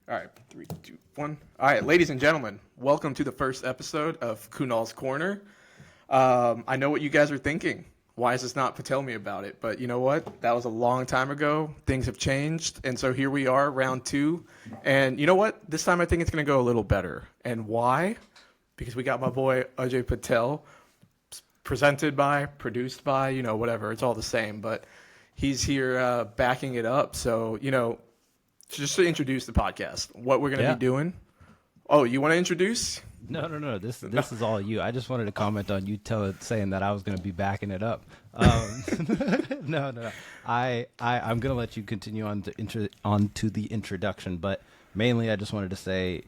All right, 3, 2, 1. All right, ladies and gentlemen, welcome to the first episode of Kunal's Corner. I know what you guys are thinking. Why is this not Patel me about it? But you know what? That was a long time ago. Things have changed. And so here we are, round two. And you know what? This time I think it's going to go a little better. And why? Because we got my boy Ajay Patel, presented by, produced by, whatever. It's all the same. But he's here backing it up. So, just to introduce the podcast, what we're going to be doing. Oh, you want to introduce? No. This is all you. I just wanted to comment on you saying that I was going to be backing it up. No. I'm going to let you continue on to the introduction, but mainly I just wanted to say,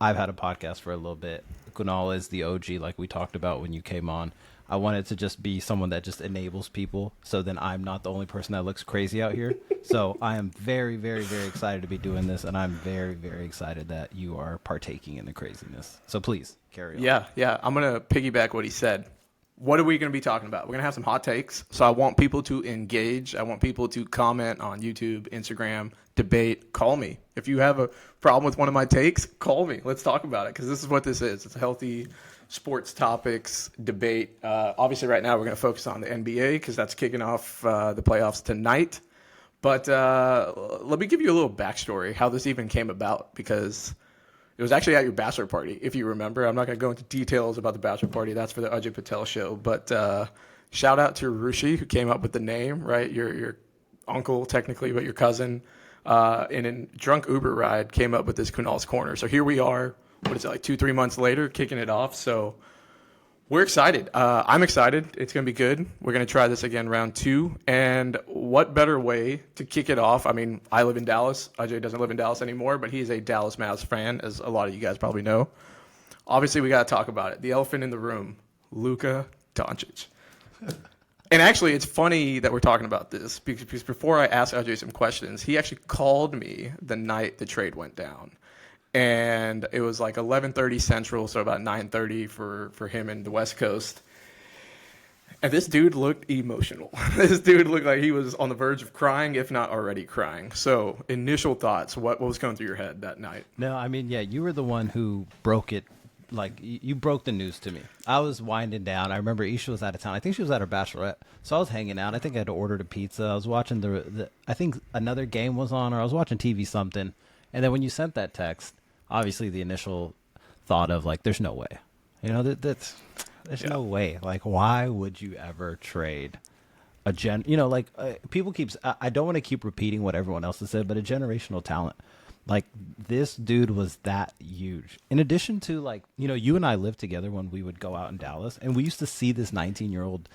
I've had a podcast for a little bit. Kunal is the OG, like we talked about when you came on. I wanted to just be someone that just enables people, so then I'm not the only person that looks crazy out here. So I am very, very, very excited to be doing this, and I'm very, very excited that you are partaking in the craziness. So please, carry on. Yeah. I'm going to piggyback what he said. What are we going to be talking about? We're going to have some hot takes, so I want people to engage. I want people to comment on YouTube, Instagram, debate. Call me. If you have a problem with one of my takes, call me. Let's talk about it, because this is what this is. It's a healthy sports topics debate. Obviously, right now we're going to focus on the NBA because that's kicking off the playoffs tonight. But let me give you a little backstory how this even came about, because it was actually at your bachelor party, if you remember. I'm not going to go into details about the bachelor party. That's for the Ajay Patel show. But shout out to Rushi, who came up with the name, right? Your uncle, technically, but your cousin. In a drunk Uber ride, came up with this Kunal's Corner. So here we are. What is it, like 2-3 months later, kicking it off. So we're excited. I'm excited. It's going to be good. We're going to try this again round two. And what better way to kick it off? I mean, I live in Dallas. Ajay doesn't live in Dallas anymore, but he's a Dallas Mavs fan, as a lot of you guys probably know. Obviously, we got to talk about it. The elephant in the room, Luka Doncic. And actually, it's funny that we're talking about this, because before I asked Ajay some questions, he actually called me the night the trade went down. And it was like 11:30 Central, so about 9:30 for him in the West Coast. And this dude looked emotional. This dude looked like he was on the verge of crying, if not already crying. So initial thoughts, what was going through your head that night? No, I mean, yeah, you were the one who broke it. Like, you broke the news to me. I was winding down. I remember Isha was out of town. I think she was at her bachelorette. So I was hanging out. I think I had ordered a pizza. I was watching I think another game was on, or I was watching TV something. And then when you sent that text, obviously the initial thought of, like, there's no way. There's no way. Like, why would you ever trade people I don't want to keep repeating what everyone else has said, but a generational talent. Like, this dude was that huge. In addition to, like, you and I lived together when we would go out in Dallas, and we used to see this 19-year-old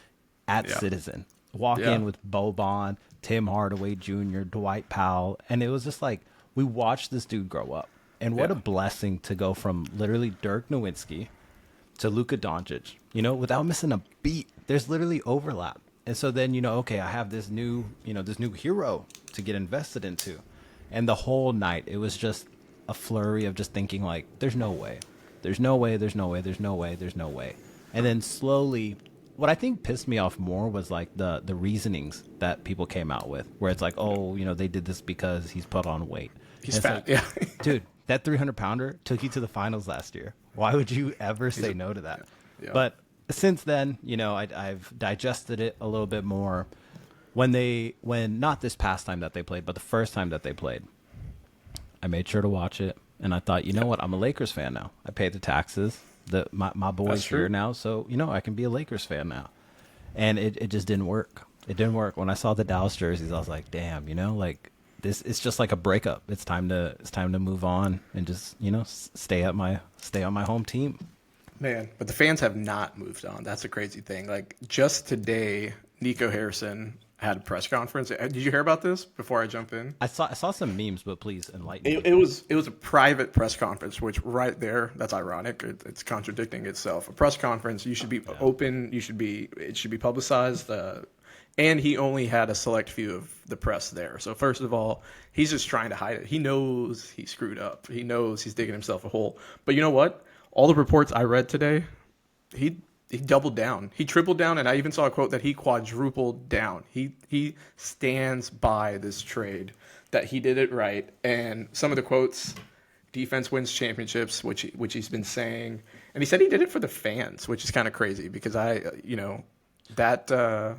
at Citizen walk in with Boban, Tim Hardaway Jr., Dwight Powell, and it was just like, we watched this dude grow up. And what a blessing to go from literally Dirk Nowitzki to Luka Doncic, without missing a beat. There's literally overlap. And so then, okay, I have this new hero to get invested into. And the whole night, it was just a flurry of just thinking, like, there's no way. There's no way, there's no way, there's no way, there's no way. And then slowly, what I think pissed me off more was, like, the reasonings that people came out with, where it's like, oh, they did this because he's put on weight. He's fat, yeah. Dude, that 300-pounder took you to the finals last year. Why would you ever say no to that? Yeah. But since then, I've digested it a little bit more. When not this past time that they played, but the first time that they played, I made sure to watch it, and I thought, you know what, I'm a Lakers fan now. I paid the taxes. My boy's here now, so I can be a Lakers fan now. And it just didn't work. It didn't work. When I saw the Dallas jerseys, I was like, damn, like, this, it's just like a breakup. It's time to move on and just stay on my home team. Man, but the fans have not moved on. That's a crazy thing. Like, just today, Nico Harrison had a press conference. Did you hear about this before I jump in? I saw some memes, but please enlighten me. It was a private press conference, which right there, that's ironic. It's contradicting itself. A press conference, you should be open. It should be publicized. And he only had a select few of the press there. So first of all, he's just trying to hide it. He knows he screwed up. He knows he's digging himself a hole. But you know what? All the reports I read today, he doubled down. He tripled down, and I even saw a quote that he quadrupled down. He stands by this trade that he did it right. And some of the quotes, defense wins championships, which he's been saying. And he said he did it for the fans, which is kind of crazy because that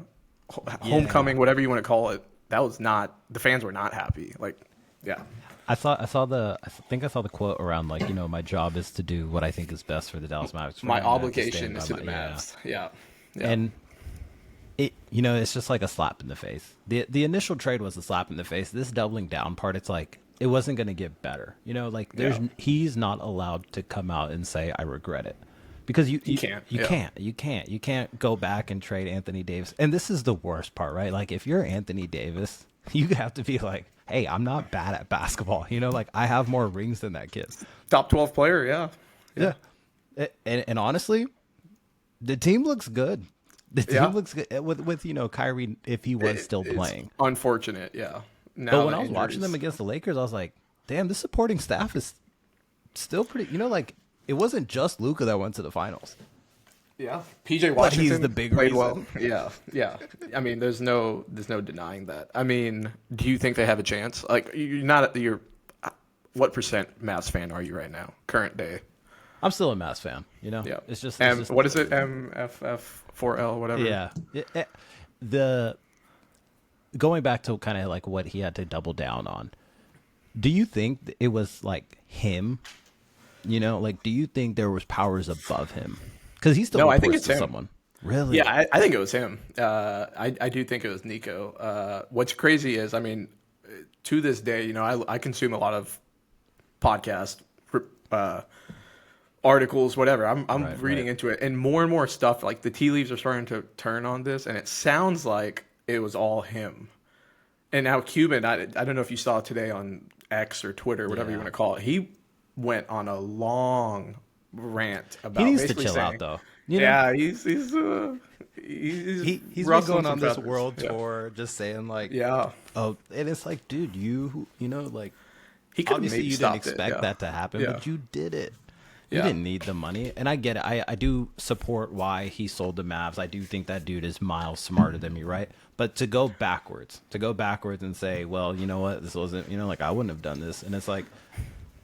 homecoming, whatever you want to call it, that was not, the fans were not happy. Like, yeah. I think I saw the quote around like, my job is to do what I think is best for the Dallas Mavericks. My obligation is to the Mavs. Yeah. And it's just like a slap in the face. The initial trade was a slap in the face. This doubling down part, it's like it wasn't going to get better. He's not allowed to come out and say I regret it. Because you can't go back and trade Anthony Davis. And this is the worst part, right? Like if you're Anthony Davis, you have to be like, hey, I'm not bad at basketball. Like I have more rings than that kid. Top 12 player, yeah. And honestly, the team looks good. The team looks good with Kyrie if he was still playing. Unfortunate, yeah. But when I was watching them against the Lakers, I was like, damn, this supporting staff is still pretty. It wasn't just Luka that went to the finals. Yeah, PJ Washington he's the big played reason. well. Yeah. I mean, there's no denying that. I mean, do you think they have a chance? Like, what percent Mavs fan are you right now, current day? I'm still a Mavs fan. Yeah. It's just what is it? MFF4L, whatever. Yeah. Going back to kind of like what he had to double down on. Do you think it was like him? Do you think there was powers above him? Because he's still no, I think it's him. Someone. Really? Yeah, I think it was him. I do think it was Nico. What's crazy is, I mean, to this day, I consume a lot of podcast articles, whatever. I'm reading into it, and more stuff. Like the tea leaves are starting to turn on this, and it sounds like it was all him. And now Cuban, I don't know if you saw today on X or Twitter, whatever you want to call it. He went on a long rant about. He needs to chill out, though. Yeah, he's been going on this world tour, just saying like, and it's like, dude, like, he could obviously you didn't expect that to happen, but you did it. You didn't need the money, and I get it. I do support why he sold the Mavs. I do think that dude is miles smarter than me, right? But to go backwards and say, well, you know what, this wasn't, like I wouldn't have done this, and it's like,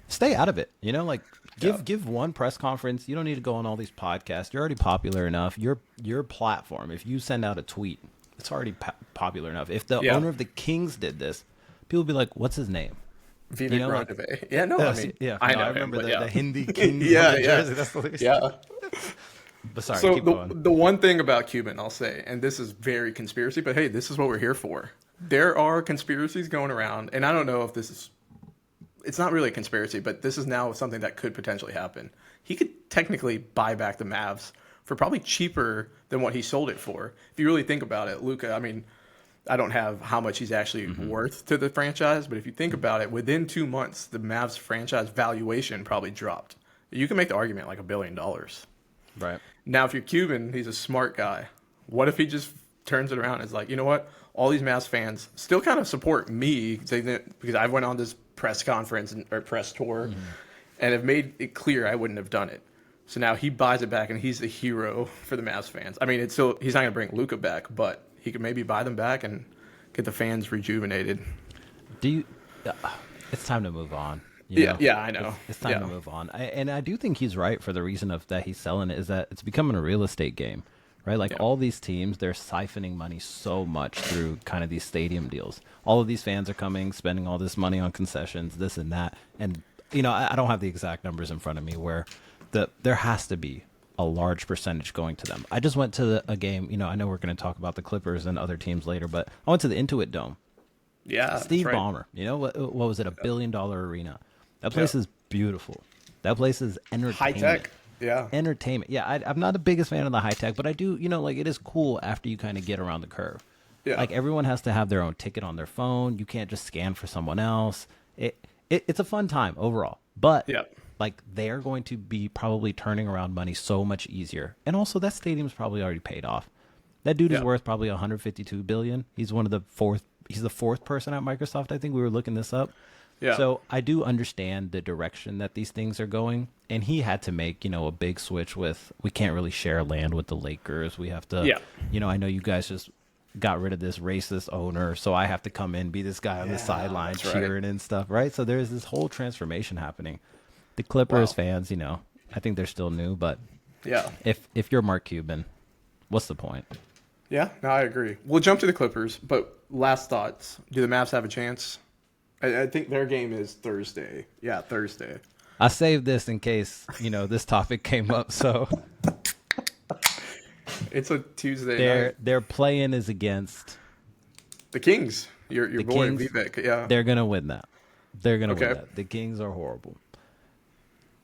stay out of it, like give one press conference. You don't need to go on all these podcasts. You're already popular enough. Your platform, if you send out a tweet, it's already popular enough. If the owner of the Kings did this, people would be like, what's his name? Yeah, no, I mean, I remember the Hindi Kings jersey. That's hilarious. Yeah. But sorry, so keep going. The one thing about Cuban, I'll say, and this is very conspiracy, but hey, this is what we're here for. There are conspiracies going around, and I don't know if this is, it's not really a conspiracy, but this is now something that could potentially happen. He could technically buy back the Mavs for probably cheaper than what he sold it for. If you really think about it, Luka, I mean, I don't have how much he's actually worth to the franchise, but if you think about it, within 2 months, the Mavs franchise valuation probably dropped. You can make the argument like $1 billion. Right. Now, if you're Cuban, he's a smart guy. What if he just turns it around and is like, you know what? All these Mavs fans still kind of support me because I went on this press conference or press tour and have made it clear I wouldn't have done it. So now he buys it back and he's the hero for the Mavs fans. I mean, it's still, he's not going to bring Luka back, but he could maybe buy them back and get the fans rejuvenated. It's time to move on. Yeah, I know. It's time to move on. And I do think he's right for the reason of that he's selling it is that it's becoming a real estate game, right? Like all these teams, they're siphoning money so much through kind of these stadium deals. All of these fans are coming, spending all this money on concessions, this and that. And, I don't have the exact numbers in front of me where there has to be a large percentage going to them. I just went to a game, I know we're going to talk about the Clippers and other teams later, but I went to the Intuit Dome. Yeah. Steve Ballmer, what was it, $1 billion arena? That place is beautiful. That place is entertainment. High tech. Yeah. Entertainment. Yeah, I'm not the biggest fan of the high tech, but I do, it is cool after you kind of get around the curve. Yeah. Like everyone has to have their own ticket on their phone. You can't just scan for someone else. It's a fun time overall. But like they're going to be probably turning around money so much easier. And also that stadium's probably already paid off. That dude is worth probably $152 billion. He's the fourth person at Microsoft. I think we were looking this up. Yeah. So I do understand the direction that these things are going, and he had to make, a big switch with we can't really share land with the Lakers. We have to, I know you guys just got rid of this racist owner, so I have to come in, be this guy on the sideline cheering and stuff, right? So there's this whole transformation happening. The Clippers fans, you know, I think they're still new, but Yeah. if you're Mark Cuban, what's the point? Yeah, no, I agree. We'll jump to the Clippers, but last thoughts. Do the Mavs have a chance? I think their game is Thursday. Yeah, Thursday. I saved this in case, you know, this topic came up, so It's a Tuesday night. their play-in is against The Kings. Your boy, Kings. Vivek. Yeah. They're going to win that. They're going to Okay. win that. The Kings are horrible.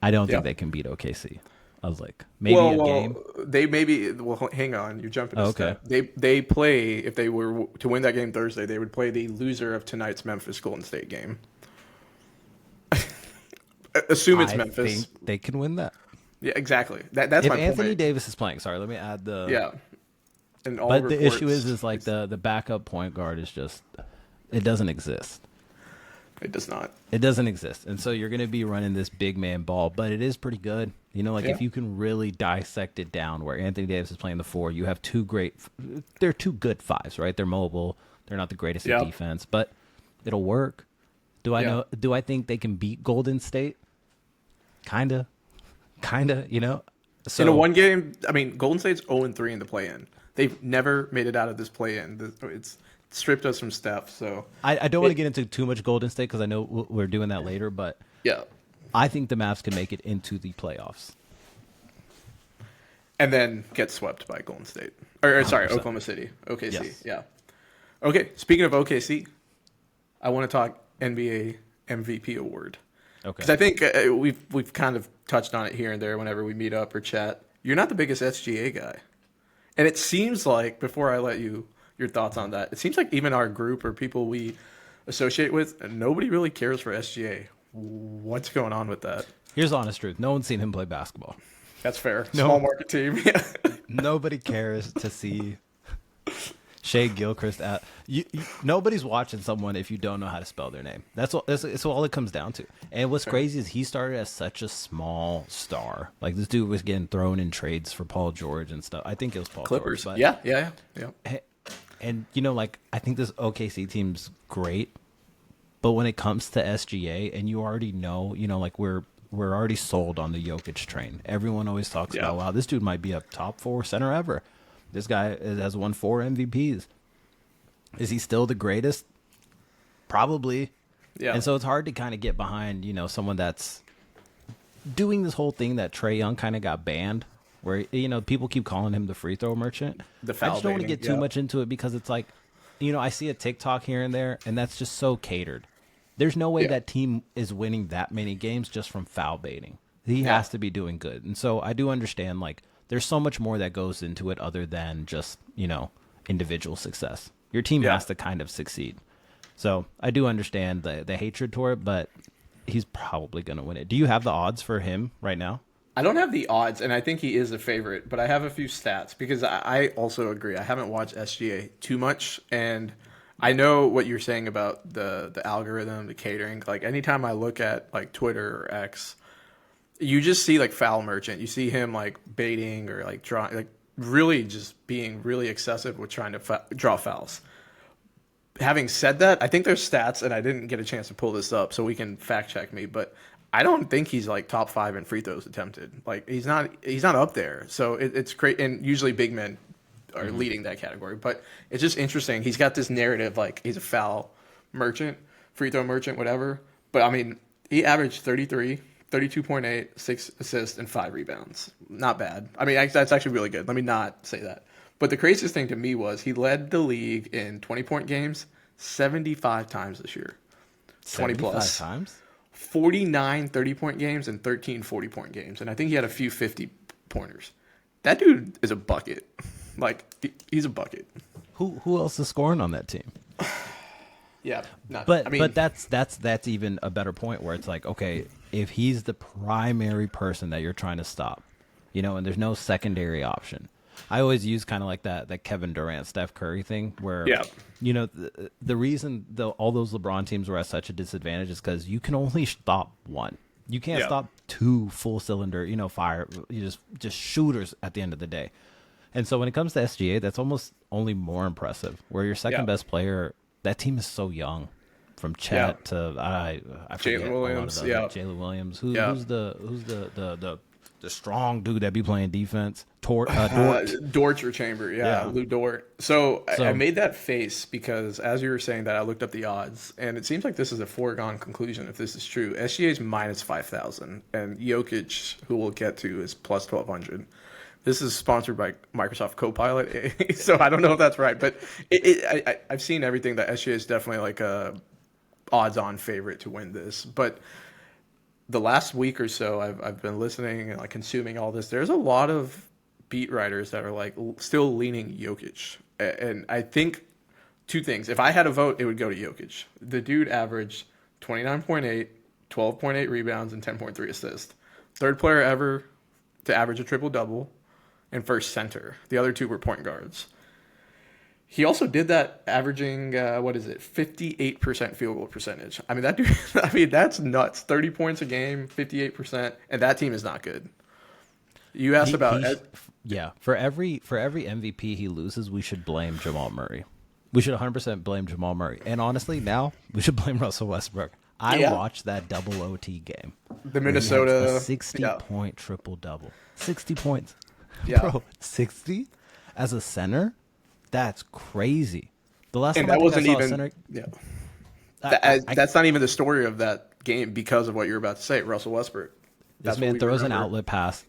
I don't Yeah. think they can beat OKC. I was like, maybe a game. They maybe. Well, hang on. You're jumping. Okay. They play, if they were to win that game Thursday, they would play the loser of tonight's Memphis Golden State game. Assume it's I Memphis. think they can win that. Yeah, exactly. That's If my Anthony point. Davis is playing, sorry, let me add the. Yeah. And all But the issue reports- is like the backup point guard is just, it doesn't exist. it does not. It doesn't exist. And so you're going to be running this big man ball, but it is pretty good. You know, like Yeah. if you can really dissect it down where Anthony Davis is playing the 4, you have they're two good 5s, right? They're mobile. They're not the greatest Yeah. at defense, but it'll work. Do Yeah. I think they can beat Golden State? Kinda, you know? So In a one game, I mean, Golden State's 0-3 in the play-in. They've never made it out of this play-in. It's stripped us from Steph. So I don't want to get into too much Golden State because I know we're doing that later, but yeah, I think the Mavs can make it into the playoffs. and then get swept by Golden State. Or sorry, 100%. Oklahoma City, OKC. Yes. Yeah. Okay. Speaking of OKC, I want to talk NBA MVP award. Okay. Because I think we've kind of touched on it here and there whenever we meet up or chat. You're not the biggest SGA guy, and it seems like, before I let you your thoughts on that, it seems like even our group or people we associate with, nobody really cares for SGA. What's going on with that? Here's the honest truth. No one's seen him play basketball. That's fair. No. Small market team. Yeah. Nobody cares to see Shea Gilchrist at nobody's watching someone if you don't know how to spell their name. That's all it comes down to. And what's crazy is he started as such a small star. Like, this dude was getting thrown in trades for Paul George and stuff. I think it was Paul Clippers. George. Yeah. And you know, like, I think this OKC team's great, but when it comes to SGA, and you already know, you know, like we're already sold on the Jokic train. Everyone always talks about, wow, this dude might be a top 4 center ever. This guy has won 4 MVPs. Is he still the greatest? Probably. Yeah. And so it's hard to kind of get behind, you know, someone that's doing this whole thing that Trae Young kind of got banned, where, you know, people keep calling him the free throw merchant. The I foul just don't want to baiting, get too yeah. much into it because it's like, you know, I see a TikTok here and there, and that's just so catered. There's no way Yeah. that team is winning that many games just from foul baiting. He Yeah. has to be doing good. And so I do understand, like, there's so much more that goes into it other than just, you know, individual success. Your team Yeah. has to kind of succeed. So I do understand the hatred toward it, but he's probably going to win it. Do you have the odds for him right now? I don't have the odds, and I think he is a favorite, but I have a few stats because I also agree. I haven't watched SGA too much, and I know what you're saying about the algorithm, the catering. Like, anytime I look at, like, Twitter or X, you just see, like, foul merchant. You see him, like, baiting or, like, drawing, like, really just being really excessive with trying to draw fouls. Having said that, I think there's stats, and I didn't get a chance to pull this up, so we can fact check me, but I don't think he's, like, top 5 in free throws attempted. Like, he's not up there. So it's great, and usually big men are leading that category. But it's just interesting. He's got this narrative, like, he's a foul merchant, free throw merchant, whatever. But I mean, he averaged 33, 32.8, 6 assists, and 5 rebounds. Not bad. I mean, that's actually really good. Let me not say that. But the craziest thing to me was he led the league in 20-point games 75 times this year. 20 plus. 75 times? 49 30-point games and 13 40-point games. And I think he had a few 50-pointers. That dude is a bucket. Like, he's a bucket. Who else is scoring on that team? Yeah. But that's even a better point where it's like, okay, if he's the primary person that you're trying to stop, you know, and there's no secondary option. I always use kind of like that Kevin Durant, Steph Curry thing where, you know, the reason all those LeBron teams were at such a disadvantage is because you can only stop one. You can't stop 2 full cylinder, you know, fire, you just shooters at the end of the day. And so when it comes to SGA, that's almost only more impressive. Where your second best player, that team is so young, from Chet to I forget Jalen Williams, Jalen Williams. Who's the strong dude that be playing defense? Dort. Dort or Chamber, Lou Dort. So I made that face because as you were saying that, I looked up the odds, and it seems like this is a foregone conclusion if this is true. SGA is minus 5,000, and Jokic, who we'll get to, is plus 1,200. This is sponsored by Microsoft Copilot, so I don't know if that's right, but I've seen everything that SGA is definitely like a odds-on favorite to win this, but the last week or so, I've been listening and like consuming all this. There's a lot of beat writers that are like still leaning Jokic, and I think two things. If I had a vote, it would go to Jokic. The dude averaged 29.8, 12.8 rebounds, and 10.3 assists. Third player ever to average a triple double, and first center. The other two were point guards. He also did that averaging, 58% field goal percentage. I mean, that dude, that's nuts. 30 points a game, 58%, and that team is not good. You asked for every MVP he loses, we should blame Jamal Murray. We should 100% blame Jamal Murray. And honestly, now we should blame Russell Westbrook. I watched that double OT game. The Minnesota 60-point triple-double. 60 points. Yeah. Bro, 60 as a center? That's crazy. The last and time that wasn't I saw even a center, that's not even the story of that game because of what you're about to say. Russell Westbrook. This man throws an outlet pass.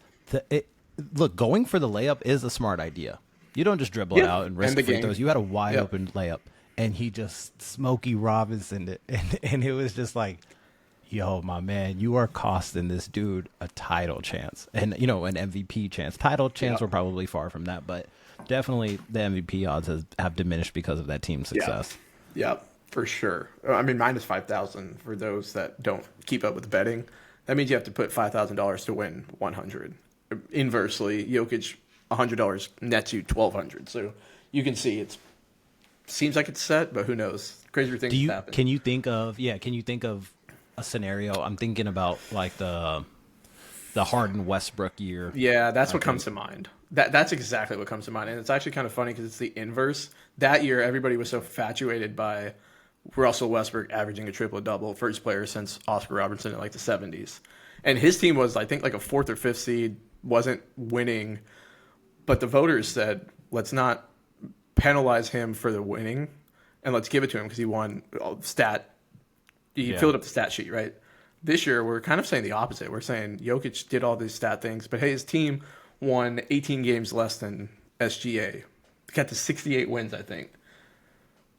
Look, going for the layup is a smart idea. You don't just dribble it out and risk free throws. You had a wide open layup, and he just Smokey Robinsoned it, and it was just like, yo, my man, you are costing this dude a title chance, and an MVP chance. Title chance, we're probably far from that, but definitely the MVP odds have diminished because of that team's success. Yeah, for sure. I mean, minus 5,000 for those that don't keep up with betting. That means you have to put $5,000 to win 100. Inversely, Jokic, $100 nets you 1,200. So you can see it seems like it's set, but who knows? Crazier things happen. Can you think of a scenario? I'm thinking about like the Harden Westbrook year. Yeah, that's what comes to mind. That's exactly what comes to mind. And it's actually kind of funny because it's the inverse. That year, everybody was so infatuated by Russell Westbrook averaging a triple-double, first player since Oscar Robertson in like the 70s. And his team was, I think, like a 4th or 5th seed, wasn't winning. But the voters said, let's not penalize him for the winning, and let's give it to him because he won He filled up the stat sheet, right? This year, we're kind of saying the opposite. We're saying Jokic did all these stat things, but hey, his team won 18 games less than SGA. Got to 68 wins, I think.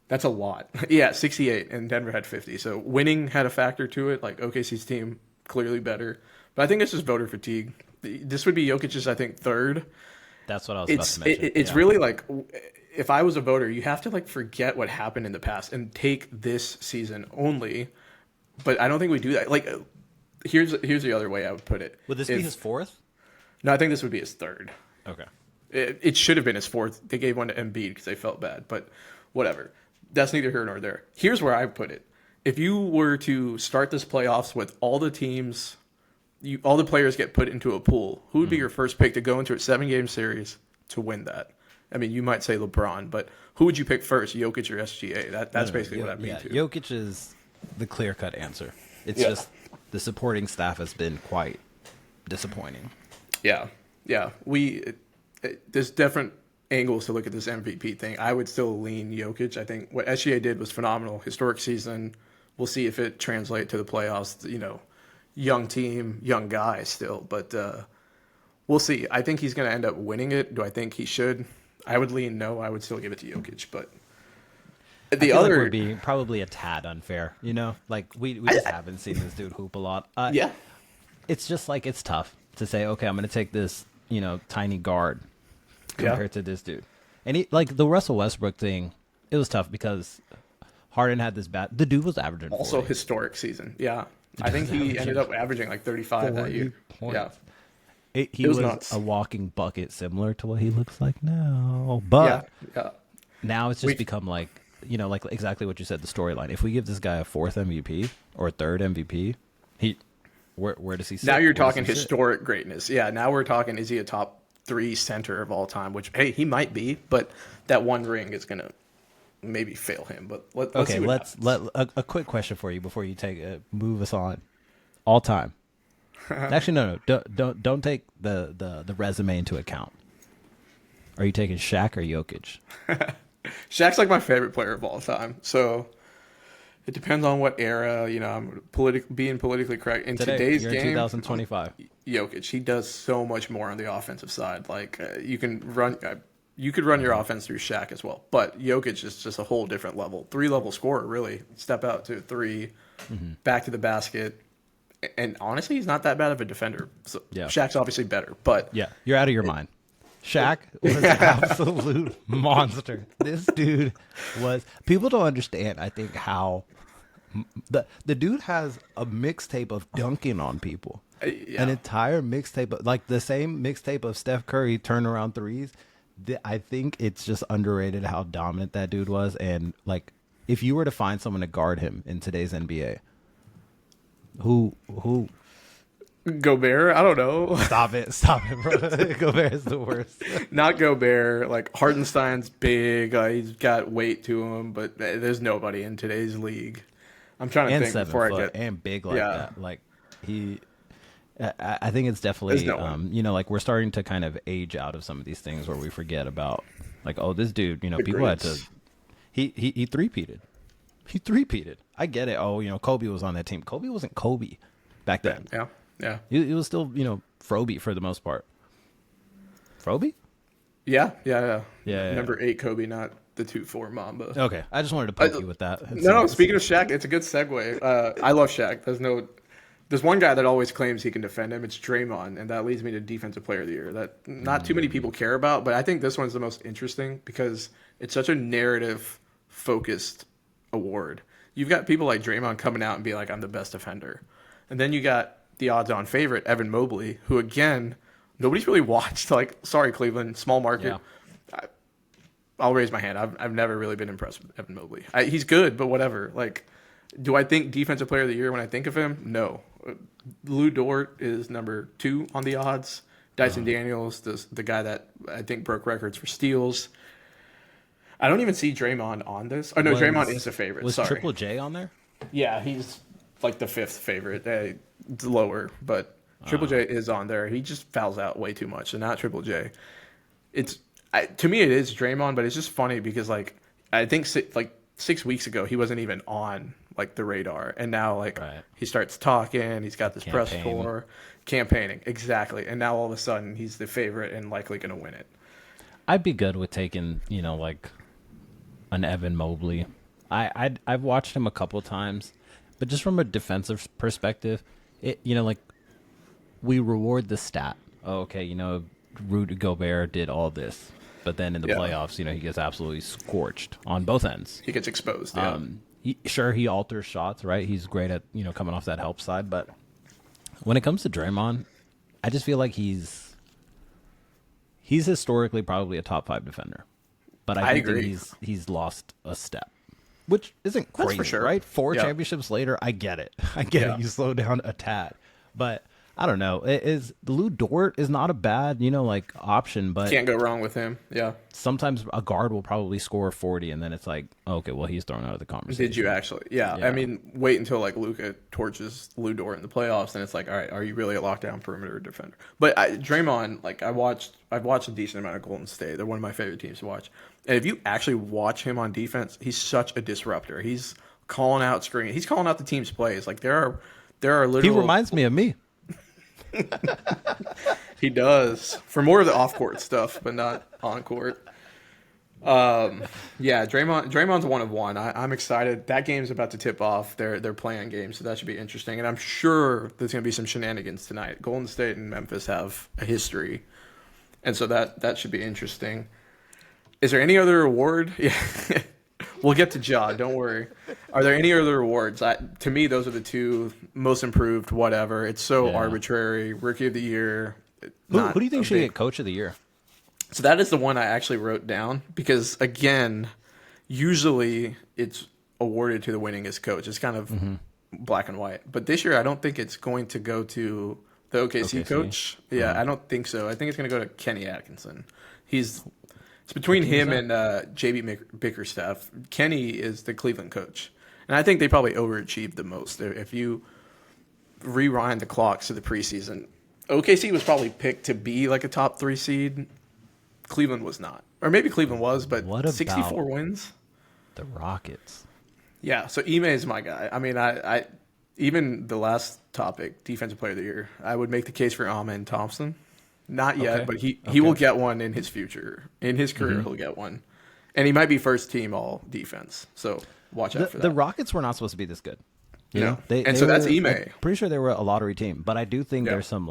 That's a lot. 68, and Denver had 50. So winning had a factor to it. Like OKC's team, clearly better. But I think it's just voter fatigue. This would be Jokic's, I think, third. That's what I was about to mention. It's really like, if I was a voter, you have to like forget what happened in the past and take this season only. But I don't think we do that. Like, here's the other way I would put it. Would this be his fourth? No, I think this would be his third. Okay. It should have been his fourth. They gave one to Embiid because they felt bad, but whatever. That's neither here nor there. Here's where I put it. If you were to start this playoffs with all the teams, all the players get put into a pool, who would be your first pick to go into a 7-game series to win that? I mean, you might say LeBron, but who would you pick first, Jokic or SGA? That's basically what I mean, too. Jokic is the clear-cut answer. It's just the supporting staff has been quite disappointing. Yeah. There's different angles to look at this MVP thing. I would still lean Jokic. I think what SGA did was phenomenal. Historic season. We'll see if it translates to the playoffs. Young team, young guy still, but we'll see. I think he's going to end up winning it. Do I think he should? I would lean no. I would still give it to Jokic, but the other would be probably a tad unfair. Like we just haven't seen this dude hoop a lot. It's just like it's tough to say, okay, I'm going to take this, tiny guard compared to this dude. And he, like the Russell Westbrook thing, it was tough because Harden had this bad. The dude was averaging 40. Also historic season. Yeah. I think he ended up averaging like 35 that year. Points. Yeah. He was nuts. A walking bucket similar to what he looks like now. But now it's just become like, like exactly what you said, the storyline. If we give this guy a 4th MVP or a 3rd MVP, where does he sit? Now you're talking historic greatness. Yeah, now we're talking, is he a top 3 center of all time, which, hey, he might be, but that one ring is going to maybe fail him. But let's see what happens. A quick question for you before you move us on. All time. Actually, no. Don't take the resume into account. Are you taking Shaq or Jokic? Shaq's like my favorite player of all time. So it depends on what era. I'm being politically correct. In today's you're game, in 2025. Jokic, he does so much more on the offensive side. Like you could run your offense through Shaq as well, but Jokic is just a whole different level. 3-level scorer, really. Step out to 3, back to the basket. And honestly, he's not that bad of a defender. So Yeah. Shaq's obviously better, but Yeah, you're out of your mind. Shaq was an absolute monster. This dude was. People don't understand, I think, how the dude has a mixtape of dunking on people. Yeah. An entire mixtape, like the same mixtape of Steph Curry turnaround threes. I think it's just underrated how dominant that dude was. And like, if you were to find someone to guard him in today's NBA, who? Gobert, I don't know. Stop it, bro. Gobert is the worst. Not Gobert. Like Hartenstein's big. He's got weight to him, but there's nobody in today's league. I'm trying to And think 7 before foot I get and big like that. Like he, I think it's definitely There's no one. like we're starting to kind of age out of some of these things where we forget about like, oh, this dude, The people had greats. to. He three-peated. He three-peated. I get it. Oh, Kobe was on that team. Kobe wasn't Kobe back then. Yeah. He was still Froby for the most part. Froby? Yeah. Yeah. Number 8 Kobe, not the 2-4 Mamba. Okay, I just wanted to poke you with that. No, speaking of Shaq, it's a good segue. I love Shaq. There's one guy that always claims he can defend him. It's Draymond, and that leads me to Defensive Player of the Year. That not too many people care about, but I think this one's the most interesting because it's such a narrative-focused award. You've got people like Draymond coming out and be like, "I'm the best defender," and then you got the odds-on favorite Evan Mobley, who again nobody's really watched. Like, sorry, Cleveland, small market. Yeah. I'll raise my hand. I've never really been impressed with Evan Mobley. He's good, but whatever. Like, do I think Defensive Player of the Year when I think of him? No. Lou Dort is number 2 on the odds. Dyson Daniels, the guy that I think broke records for steals. I don't even see Draymond on this. Oh, no, Draymond is the favorite. Was Sorry. Triple J on there? Yeah, he's like the 5th favorite. It's lower, but Triple J is on there. He just fouls out way too much, and not Triple J. To me, it is Draymond, but it's just funny because like I think 6 weeks ago he wasn't even on like the radar, and now Right. he starts talking. He's got this press Campaign. tour, campaigning exactly, and now all of a sudden he's the favorite and likely going to win it. I'd be good with taking, like an Evan Mobley. I've watched him a couple times, but just from a defensive perspective, like we reward the stat. Oh, okay, Rudy Gobert did all this, but then in the playoffs, he gets absolutely scorched on both ends. He gets exposed. Yeah. He alters shots, right? He's great at coming off that help side, but when it comes to Draymond, I just feel like he's historically probably a top 5 defender, but I think agree. that he's lost a step, which isn't crazy, for sure. right? 4 Yeah. championships later, I get it. I get Yeah. it. You slow down a tad, but I don't know. Lou Dort is not a bad option, but Can't go wrong with him. Yeah. sometimes a guard will probably score 40, and then it's like, okay, well, he's thrown out of the conversation. Did you actually? Yeah. Yeah. I mean, wait until like Luka torches Lou Dort in the playoffs, and it's like, all right, are you really a lockdown perimeter defender? But Draymond, like I've watched a decent amount of Golden State. They're one of my favorite teams to watch. And if you actually watch him on defense, he's such a disruptor. He's calling out screen. He's calling out the team's plays. Like there are literal. He reminds me of me. He does for more of the off court stuff, but not on court. Yeah, Draymond's one of one. I'm excited. That game's about to tip off. They're playing games, so that should be interesting. And I'm sure there's gonna be some shenanigans tonight. Golden State and Memphis have a history, and so that should be interesting. Is there any other award? Yeah. We'll get to Ja. Don't worry. Are there any other awards? To me, those are the 2 most improved. Whatever. It's so arbitrary. Rookie of the Year. Who do you think should get Coach of the Year? So that is the one I actually wrote down because again, usually it's awarded to the winningest coach. It's kind of black and white. But this year, I don't think it's going to go to The OKC OKC? coach? Yeah, I don't think so. I think it's going to go to Kenny Atkinson. It's between team is him and JB Bickerstaff. Kenny is the Cleveland coach. And I think they probably overachieved the most. If you rewind the clocks to the preseason, OKC was probably picked to be like a top 3 seed. Cleveland was not. Or maybe Cleveland was, but What about 64 wins? the Rockets? Yeah, so Ime is my guy. I mean, I even the last topic, defensive player of the year, I would make the case for Amen Thompson. Not yet, Okay. but he will get one in his future. In his career, he'll get one. And he might be first team all defense. So watch out for that. The Rockets were not supposed to be this good. You know? So that's were, Ime. I'm pretty sure they were a lottery team, but I do think Yeah. there's some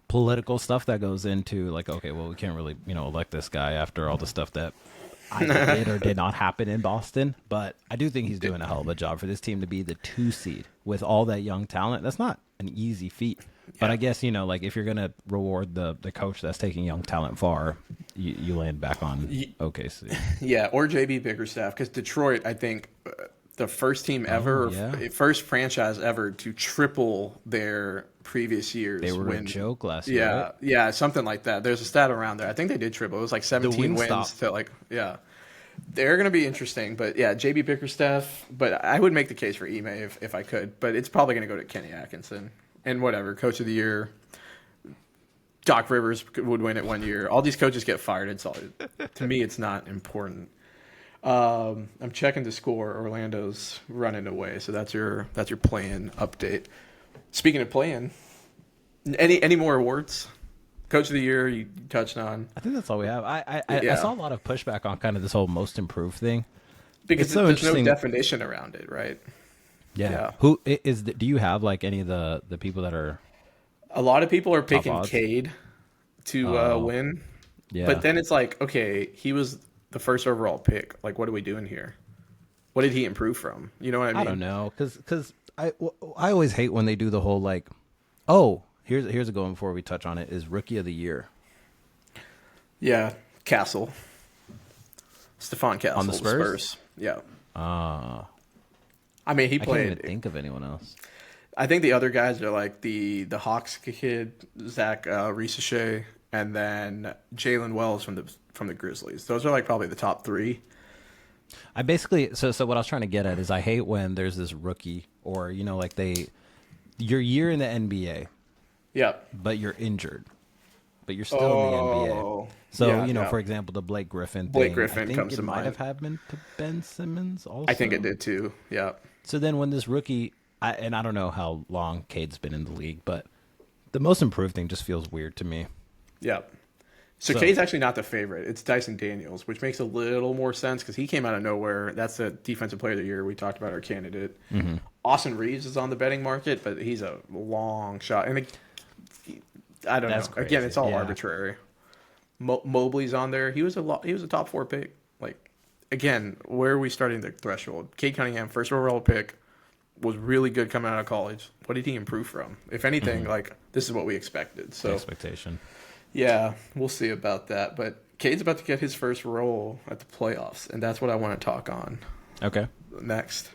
political stuff that goes into like, okay, well, we can't really, elect this guy after all the stuff that either did or did not happen in Boston. But I do think he's doing a hell of a job for this team to be the 2 seed with all that young talent. That's not an easy feat. But I guess, like if you're going to reward the coach that's taking young talent far, you land back on OKC. Yeah, or JB Bickerstaff, because Detroit, I think, the first team ever, first franchise ever to triple their previous years. They were a joke last year. Yeah, right? yeah, something like that. There's a stat around there. I think they did triple. It was like 17 wins to like, yeah. They're going to be interesting, but yeah, JB Bickerstaff. But I would make the case for Ime if I could, but it's probably going to go to Kenny Atkinson. And whatever, coach of the year. Doc Rivers would win it one year. All these coaches get fired. It's all, to me, it's not important. I'm checking the score. Orlando's running away, so that's your play-in update. Speaking of play-in, any more awards? Coach of the year you touched on. I think that's all we have. I saw a lot of pushback on kind of this whole most improved thing. Because It's so there's no interesting. definition around it, right? Yeah. Who is? Do you have like any of the people that are? A lot of people are picking odds. Cade to win. Yeah. But then it's like, okay, he was the first overall pick. Like, what are we doing here? What did he improve from? You know what I mean? I don't know, because I always hate when they do the whole like, oh, here's a go before we touch on it is rookie of the year Yeah, Castle. Stephon Castle. On the Spurs? Yeah. I I mean, he can't played. even think of anyone else. I think the other guys are like the Hawks kid, Zach Risache, and then Jalen Wells from the Grizzlies. Those are like probably the top 3. I basically so what I was trying to get at is I hate when there's this rookie or like your year in the NBA, Yeah. but you're injured, but you're still in the NBA. So yeah. For example, the Blake Griffin Blake thing, Griffin I think comes it to might mind. have happened to Ben Simmons also. I think it did too. Yeah. So then when this rookie, and I don't know how long Cade's been in the league, but the most improved thing just feels weird to me. Yeah. So Cade's actually not the favorite. It's Dyson Daniels, which makes a little more sense because he came out of nowhere. That's the defensive player of the year. We talked about our candidate. Mm-hmm. Austin Reeves is on the betting market, but he's a long shot. And I don't That's know. crazy. Again, it's all Yeah. arbitrary. Mobley's on there. He was a top 4 pick. Like, again, where are we starting the threshold? Cade Cunningham, first overall pick, was really good coming out of college. What did he improve from? If anything, this is what we expected. So Expectation. yeah, we'll see about that. But Cade's about to get his first role at the playoffs, and that's what I want to talk on Okay. next.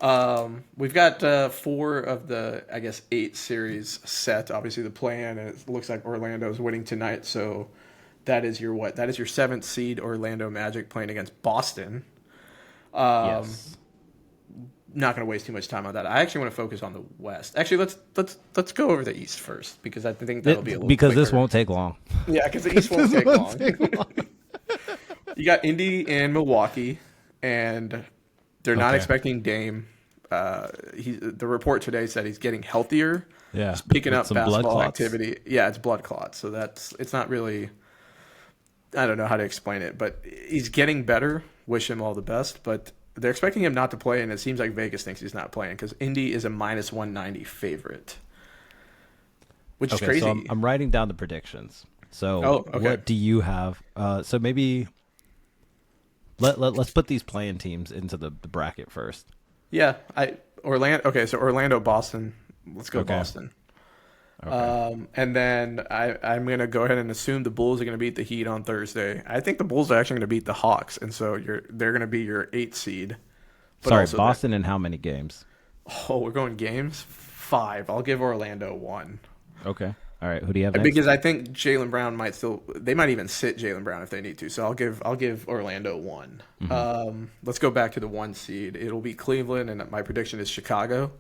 We've got 4 of the, 8 series set. Obviously, the play-in, and it looks like Orlando's winning tonight. So that is your what? That is your 7th seed Orlando Magic playing against Boston. Yes. Not going to waste too much time on that. I actually want to focus on the West. Actually, let's go over the East first because I think that'll be a little because this quicker. won't take long. Yeah, because the East won't take long. You got Indy and Milwaukee, and they're not Okay. expecting Dame. The report today said he's getting healthier. Yeah. He's picking With up some blood basketball clots. activity. Yeah, it's blood clots. So it's not really. I don't know how to explain it, but he's getting better. Wish him all the best, but they're expecting him not to play, and it seems like Vegas thinks he's not playing because Indy is a minus 190 favorite, which is crazy. So I'm writing down the predictions. So okay. what do you have? So maybe let's put these playing teams into the bracket first. Yeah, Orlando. Okay, so Orlando, Boston. Let's go Okay. Boston. Okay. And then I'm going to go ahead and assume the Bulls are going to beat the Heat on Thursday. I think the Bulls are actually going to beat the Hawks, and so they're going to be your 8th seed. But Sorry, also Boston in how many games? we're going games. 5. I'll give Orlando 1. Okay. All right. Who do you have next? Because I think Jaylen Brown they might even sit Jaylen Brown if they need to. So I'll give Orlando 1. Let's go back to the 1 seed. It'll be Cleveland, and my prediction is Chicago.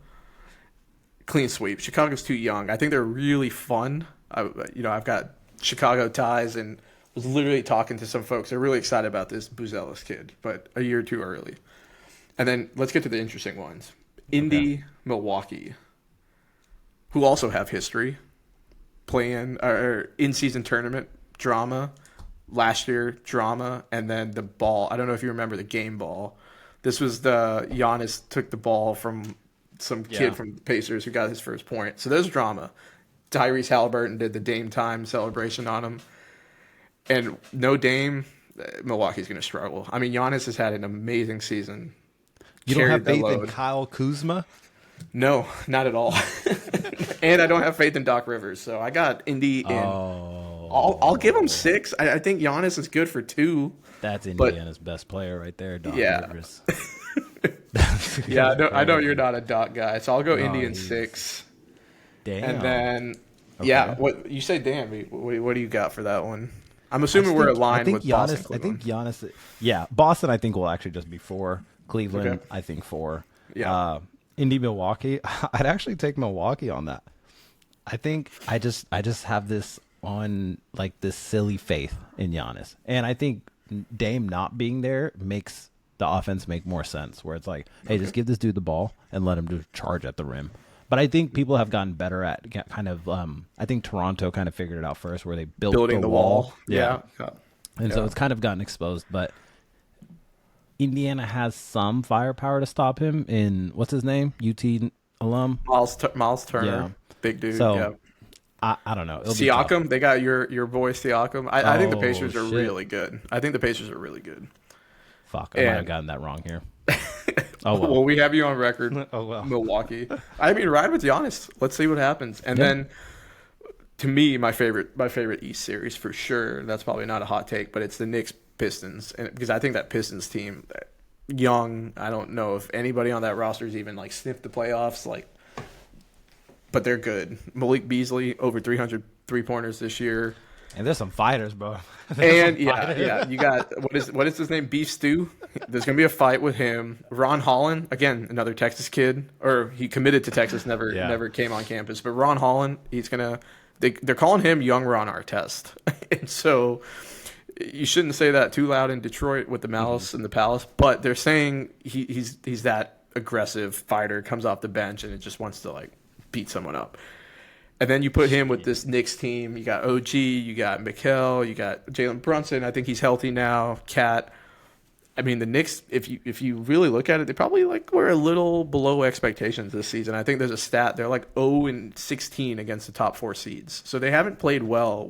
Clean sweep. Chicago's too young. I think they're really fun. I've got Chicago ties and was literally talking to some folks. They're really excited about this Buzelis kid, but a year too early. And then let's get to the interesting ones. Indy, Milwaukee, who also have history, playing or in-season tournament drama, last year drama, and then the ball. I don't know if you remember the game ball. This was the Giannis took the ball from some kid from the Pacers who got his first point. So there's drama. Tyrese Halliburton did the Dame time celebration on him. And no Dame, Milwaukee's going to struggle. I mean, Giannis has had an amazing season. You don't have faith in Kyle Kuzma? No, not at all. And I don't have faith in Doc Rivers. So I got Indy in. I'll give him 6. I think Giannis is good for 2. That's Indiana's best player right there, Doc Rivers. Yeah, I know you're not a Doc guy. So I'll go Indy in 6. Damn. And then, what you say, damn, what do you got for that one? I'm assuming we're aligned with Boston. I think Giannis. Yeah, Boston. I think will actually just be 4. Cleveland. Okay. I think 4. Yeah. Indy, Milwaukee. I'd actually take Milwaukee on that. I think I just have this on like this silly faith in Giannis, and I think Dame not being there makes the offense make more sense. Where it's like, hey, just give this dude the ball and let him just charge at the rim. But I think people have gotten better at kind of. I think Toronto kind of figured it out first, where they built the wall. Yeah. And so it's kind of gotten exposed. But Indiana has some firepower to stop him. In what's his name? UT alum Miles Turner, yeah. Big dude. So yeah. I don't know. Siakam, they got your boy Siakam. I think the Pacers are really good. I think the Pacers are really good. Fuck, I might have gotten that wrong here. Oh well. Well, we have you on record. Oh well. Milwaukee. I mean, ride with Giannis. Let's see what happens. And then, to me, my favorite East series for sure. That's probably not a hot take, but it's the Knicks Pistons, and because I think that Pistons team, young. I don't know if anybody on that roster has even like sniffed the playoffs. But they're good. Malik Beasley over 300 3-pointers this year. And there's some fighters, bro. You got what is his name? Beef Stew. There's gonna be a fight with him. Ron Holland, again, another Texas kid, or he committed to Texas, never came on campus. But Ron Holland, they're calling him Young Ron Artest, and so you shouldn't say that too loud in Detroit with the Malice and the Palace. But they're saying he's that aggressive fighter, comes off the bench and it just wants to like beat someone up. And then you put him with this Knicks team. You got OG, you got Mikal, you got Jalen Brunson. I think he's healthy now. Cat. I mean, the Knicks, if you really look at it, they probably were a little below expectations this season. I think there's a stat. They're 0-16 against the top 4 seeds. So they haven't played well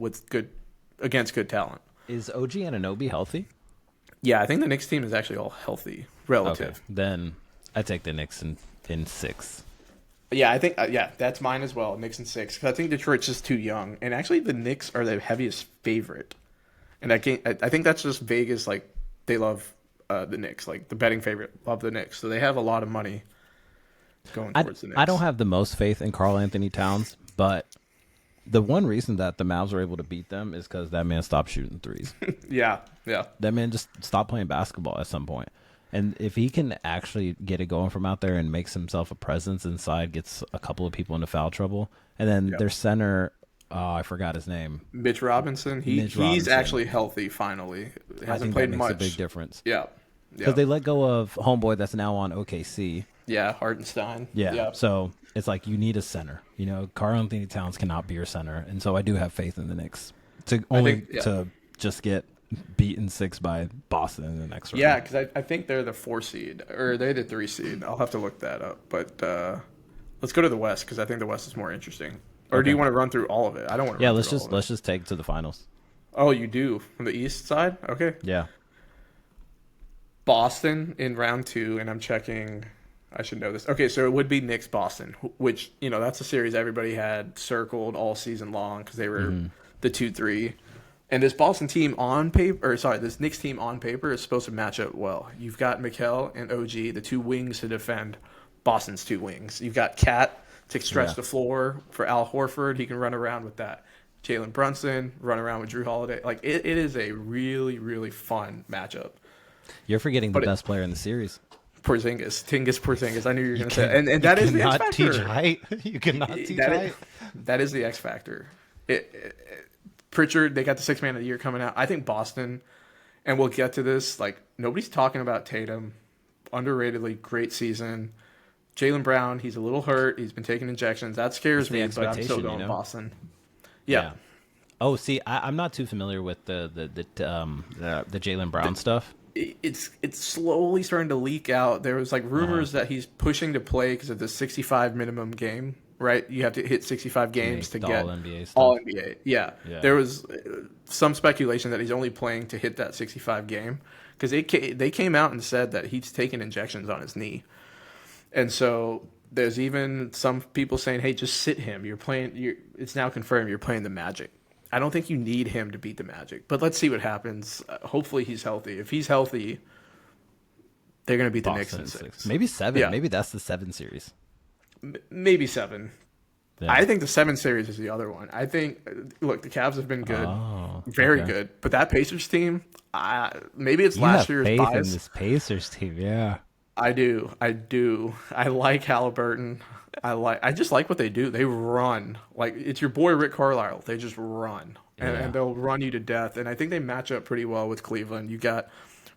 against good talent. Is OG Anunoby healthy? Yeah, I think the Knicks team is actually all healthy, relative. Okay. Then I take the Knicks in 6. Yeah, I think that's mine as well. Knicks in 6. Because I think Detroit's just too young, and actually the Knicks are the heaviest favorite. And I think that's just Vegas. They love the Knicks, the betting favorite love the Knicks, so they have a lot of money going towards the Knicks. I don't have the most faith in Karl Anthony Towns, but the one reason that the Mavs were able to beat them is because that man stopped shooting threes. Yeah. That man just stopped playing basketball at some point. And if he can actually get it going from out there and makes himself a presence inside, gets a couple of people into foul trouble, and then their center, I forgot his name. Mitch Robinson. He's actually healthy finally. Hasn't played much. That makes a big difference. Yeah. Because they let go of homeboy that's now on OKC. Yeah, Hartenstein. Yeah. So it's like you need a center. Karl Anthony Towns cannot be your center. And so I do have faith in the Knicks to just get beaten 6 by Boston in the next round. Yeah, because I think they're the 4 seed, or they're the 3 seed. I'll have to look that up. But let's go to the West, because I think the West is more interesting. Or do you want to run through all of it? I don't want to. Yeah, let's just take it to the finals. Oh, you do from the East side? Okay. Yeah. Boston in round 2, and I'm checking. I should know this. Okay, so it would be Knicks Boston, which that's a series everybody had circled all season long because they were the 2-3. And this Boston team on paper, this Knicks team on paper is supposed to match up well. You've got Mikal and OG, the 2 wings to defend Boston's 2 wings. You've got Cat to stretch the floor for Al Horford. He can run around with that. Jalen Brunson, run around with Drew Holiday. Like, it is a really, really fun matchup. You're forgetting the best player in the series. Porzingis. I knew you were going to say, and that is the X factor. Teach height. You cannot teach height. That is the X factor. Pritchard, they got the sixth man of the year coming out. I think Boston, and we'll get to this. Like, nobody's talking about Tatum. Underratedly great season. Jaylen Brown, he's a little hurt. He's been taking injections. That scares me, but I'm still going Boston. Yeah. Oh, see, I'm not too familiar with the Jaylen Brown stuff. It's slowly starting to leak out. There was like rumors that he's pushing to play because of the 65 minimum game, right? You have to hit 65 games to get all NBA. Yeah. There was some speculation that he's only playing to hit that 65 game because they came out and said that he's taking injections on his knee. And so there's even some people saying, hey, just sit him. It's now confirmed you're playing the Magic. I don't think you need him to beat the Magic, but let's see what happens. Hopefully he's healthy. If he's healthy, they're going to beat the Knicks in 6. Maybe 7. Yeah. Maybe that's the 7 series. Maybe 7. Yeah. I think the 7 series is the other one. I think, look, the Cavs have been good, very good, but that Pacers team, maybe it's last year's bias. You have faith in this Pacers team, yeah. I do. I like Halliburton. I just like what they do. They run. Like, it's your boy Rick Carlisle. They just run. And they'll run you to death. And I think they match up pretty well with Cleveland. You got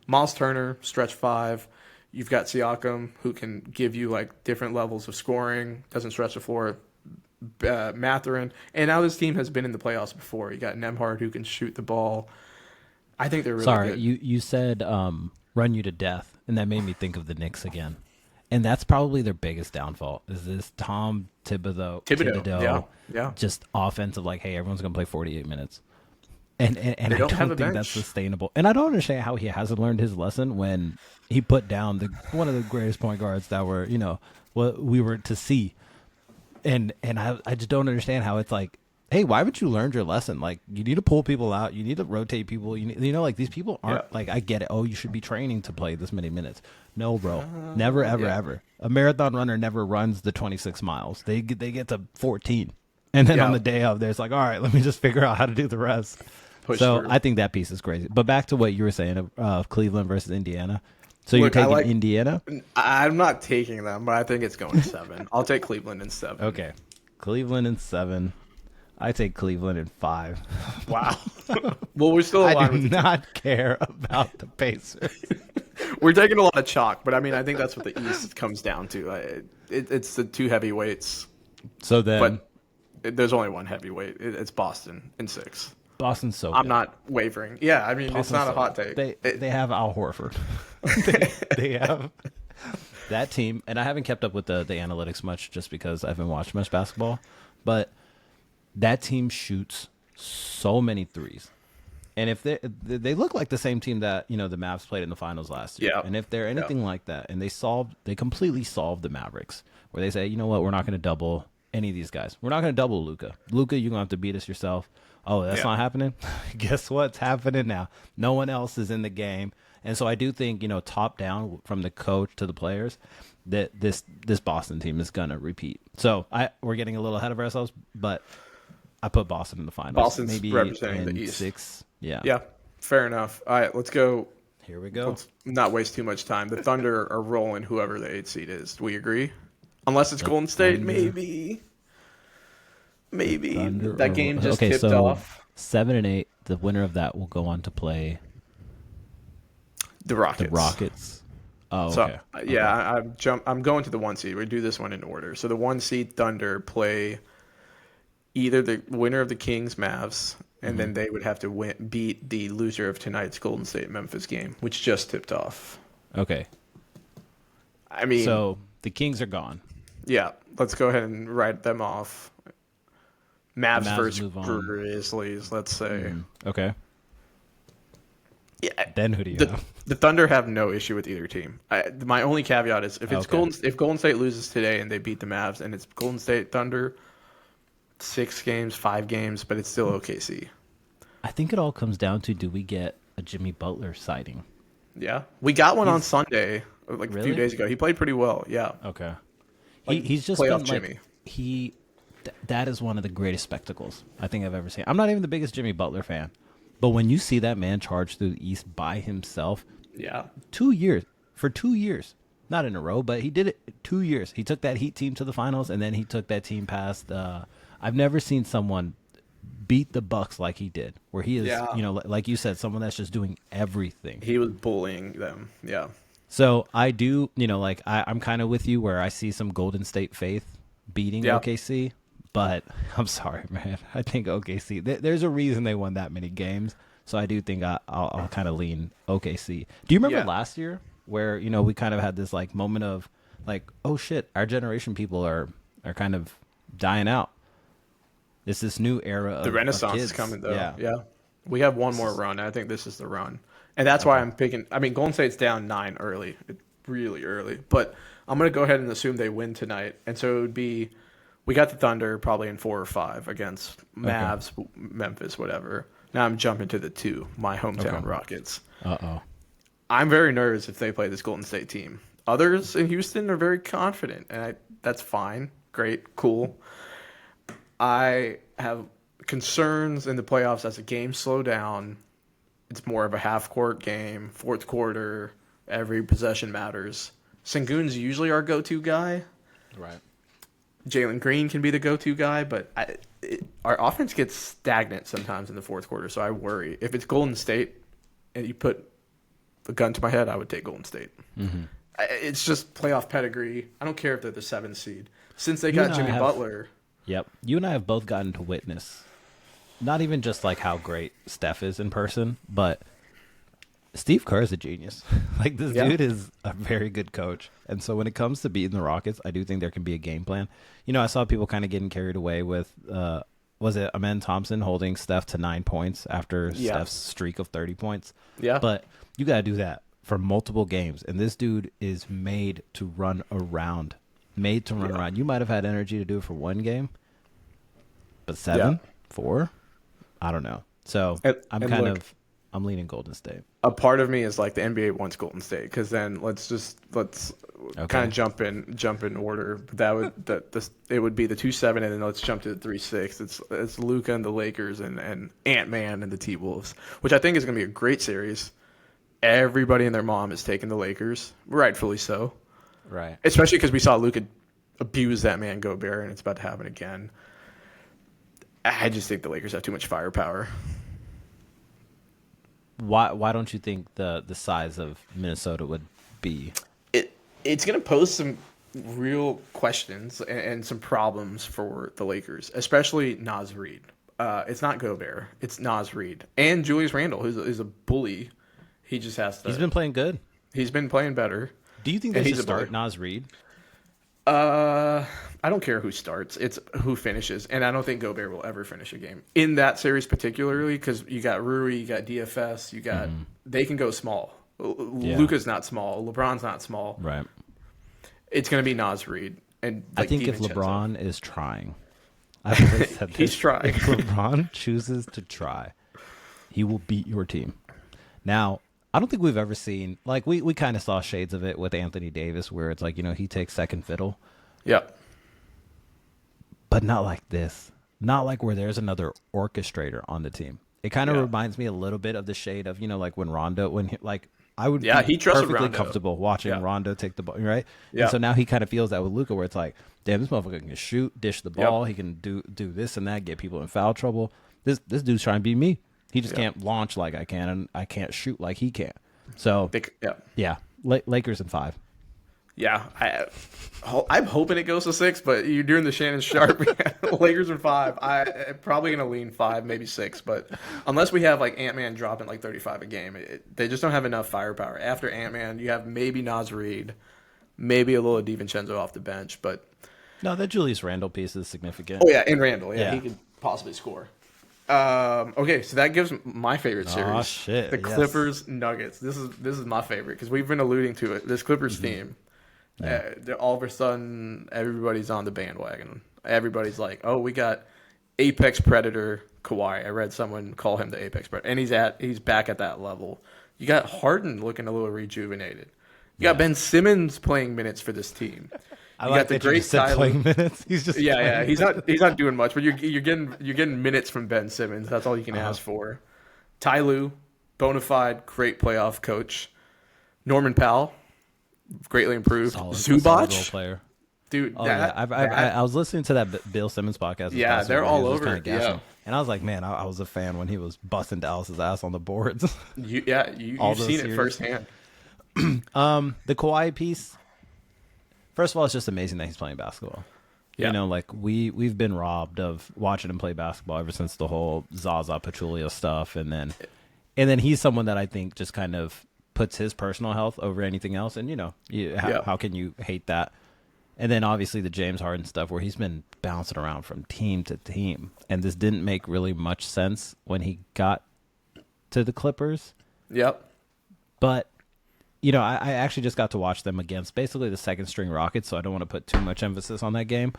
Miles Turner, stretch 5. You've got Siakam, who can give you like different levels of scoring, doesn't stretch the floor. Mathurin. And now this team has been in the playoffs before. You got Nembhard, who can shoot the ball. I think they're really good. You said run you to death, and that made me think of the Knicks again. And that's probably their biggest downfall is this Tom Thibodeau. Yeah. Just offensive, like, hey, everyone's going to play 48 minutes. And I don't think that's sustainable. And I don't understand how he hasn't learned his lesson when he put down one of the greatest point guards that were, what we were to see. And I just don't understand how it's like, hey, why haven't you learned your lesson? Like, you need to pull people out. You need to rotate people. Like, these people aren't like, I get it. Oh, you should be training to play this many minutes. No, bro. Never, ever, ever. A marathon runner never runs the 26 miles. They get to 14. And then on the day of, there's like, all right, let me just figure out how to do the rest. I think that piece is crazy. But back to what you were saying of Cleveland versus Indiana. So you're taking Indiana? I'm not taking them, but I think it's going 7. I'll take Cleveland in 7. Okay. Cleveland in 7. I take Cleveland in 5. Wow. Well, we're still aligned. I do not care about the Pacers. We're taking a lot of chalk, but I mean, I think that's what the East comes down to. It's the 2 heavyweights. So then, but there's only one heavyweight. It's Boston in 6. Boston's so. I'm good. not wavering. Yeah, I mean, it's not a hot take. They have Al Horford. they have that team, and I haven't kept up with the analytics much, just because I haven't watched much basketball, but. That team shoots so many threes. And if they look like the same team that, the Mavs played in the finals last year. Yeah. And if they're anything like that, and they completely solved the Mavericks, where they say, you know what, we're not going to double any of these guys. We're not going to double Luka. Luka, you're going to have to beat us yourself. Oh, that's not happening? Guess what's happening now? No one else is in the game. And so I do think, top down from the coach to the players, that this Boston team is going to repeat. So we're getting a little ahead of ourselves, but I put Boston in the finals. Boston's maybe representing the East. 6. Yeah. Yeah. Fair enough. All right, let's go. Here we go. Let's not waste too much time. The Thunder are rolling whoever the 8th seed is. Do we agree? Unless it's Golden State, maybe. Thunder that game just tipped off. 7 and 8. The winner of that will go on to play the Rockets. Oh, so, okay. Yeah, I'm going to the 1 seed. We do this one in order. So the 1 seed Thunder play either the winner of the Kings Mavs, and then they would have to beat the loser of tonight's Golden State Memphis game, which just tipped off. Okay. I mean, so the Kings are gone. Yeah, let's go ahead and write them off. Mavs versus Grizzlies, let's say. Okay. Yeah. Then who do you have? The Thunder have no issue with either team. My only caveat is if Golden State loses today and they beat the Mavs, and it's Golden State Thunder. 6 games, 5 games, but it's still OKC. I think it all comes down to, do we get a Jimmy Butler sighting? Yeah. We got one on Sunday, a few days ago. He played pretty well, yeah. Okay. He's just been, like, that is one of the greatest spectacles I think I've ever seen. I'm not even the biggest Jimmy Butler fan, but when you see that man charge through the East by himself, Yeah. 2 years, for 2 years, not in a row, but he did it 2 years. He took that Heat team to the finals, and then he took that team past. I've never seen someone beat the Bucks like he did, where he is, Yeah. like you said, someone that's just doing everything. He was bullying them. Yeah. So I do, like I'm kind of with you where I see some Golden State faith beating Yeah. OKC, but I'm sorry, man. I think OKC, there's a reason they won that many games. So I do think I'll kind of lean OKC. Do you remember last year where, we kind of had this like moment of like, oh shit, our generation people are kind of dying out. It's this new era of The Renaissance of is kids. coming, though. Yeah. Yeah. We have one more run. I think this is the run. And that's why I'm picking. I mean, Golden State's down 9 early, really early. But I'm going to go ahead and assume they win tonight. And so it would be, we got the Thunder probably in 4 or 5 against Mavs, Memphis, whatever. Now I'm jumping to the 2, my hometown Rockets. Uh-oh. I'm very nervous if they play this Golden State team. Others in Houston are very confident, and that's fine. Great, cool. I have concerns in the playoffs as the games slow down. It's more of a half-court game, fourth quarter, every possession matters. Sengun's usually our go-to guy. Right. Jalen Green can be the go-to guy, but our offense gets stagnant sometimes in the fourth quarter, so I worry. If it's Golden State and you put a gun to my head, I would take Golden State. Mm-hmm. It's just playoff pedigree. I don't care if they're the 7th seed. Since they got Jimmy Butler. Yep. You and I have both gotten to witness not even just like how great Steph is in person, but Steve Kerr is a genius. Like this dude is a very good coach. And so when it comes to beating the Rockets, I do think there can be a game plan. I saw people kind of getting carried away with, was it Amen Thompson holding Steph to 9 points after Steph's streak of 30 points? Yeah. But you got to do that for multiple games. And this dude is made to run around. Around. You might have had energy to do it for one game, but 7, 4, I don't know. So I'm leaning Golden State. A part of me is like the NBA wants Golden State because then let's kind of jump in order. That would it would be the 2-7 and then let's jump to the 3-6. It's Luka and the Lakers and Ant-Man and the T-Wolves, which I think is going to be a great series. Everybody and their mom is taking the Lakers, rightfully so. Right. Especially because we saw Luka abuse that man Gobert, and it's about to happen again. I just think the Lakers have too much firepower. Why don't you think the size of Minnesota would be? It's going to pose some real questions and some problems for the Lakers, especially Naz Reid. It's not Gobert. It's Naz Reid. And Julius Randle, who's a bully. He just has to... He's been playing good. He's been playing better. Do you think they should start Naz Reid? I don't care who starts. It's who finishes. And I don't think Gobert will ever finish a game. In that series particularly, because you got Rui, you got DFS, you got... They can go small. Luka's not small. LeBron's not small. Right. It's going to be Naz Reid. And I think if LeBron is trying... He's trying. If LeBron chooses to try, he will beat your team. Now... I don't think we've ever seen, like, we kind of saw shades of it with Anthony Davis where it's like, he takes second fiddle. Yeah. But not like this. Not like where there's another orchestrator on the team. It kind of reminds me a little bit of the shade of, like when Rondo, I would be he trusted perfectly Rondo. comfortable watching Rondo take the ball, right? Yeah. And so now he kind of feels that with Luka where it's like, damn, this motherfucker can shoot, dish the ball. He can do this and that, get people in foul trouble. This dude's trying to beat me. He just can't launch like I can, and I can't shoot like he can. So, Lakers in 5. Yeah, I'm hoping it goes to 6, but you're doing the Shannon Sharp. Lakers in 5. I'm probably going to lean 5, maybe 6, but unless we have like Ant-Man dropping like 35 a game, they just don't have enough firepower. After Ant-Man, you have maybe Naz Reid, maybe a little DiVincenzo off the bench, but... No, that Julius Randle piece is significant. Oh, yeah, and Randle. Yeah, he could possibly score. Okay, so that gives my favorite series. Oh shit! The Clippers Nuggets. This is my favorite because we've been alluding to it. This Clippers theme. All of a sudden, everybody's on the bandwagon. Everybody's like, "Oh, we got apex predator Kawhi." I read someone call him the apex predator, and he's back at that level. You got Harden looking a little rejuvenated. You got Ben Simmons playing minutes for this team. I You like got the that you great just said Tyler. playing minutes. He's just Yeah. playing He's not doing much, but you're getting minutes from Ben Simmons. That's all you can ask for. Ty Lue, bona fide, great playoff coach. Norman Powell, greatly improved. solid role Zubac, player. dude. Oh yeah, I was listening to that Bill Simmons podcast. Yeah, past they're week where he all was just over kinda it, gassing yeah. him. And I was like, man, I was a fan when he was busting Dallas's ass on the boards. All You've those seen series. it firsthand. The Kawhi piece. First of all, it's just amazing that he's playing basketball. Yeah. You know, like we've been robbed of watching him play basketball ever since the whole Zaza Pachulia stuff, and then he's someone that I think just kind of puts his personal health over anything else. And how can you hate that? And then obviously the James Harden stuff, where he's been bouncing around from team to team, and this didn't make really much sense when he got to the Clippers. Yep. But I actually just got to watch them against basically the second string Rockets, so I don't want to put too much emphasis on that game.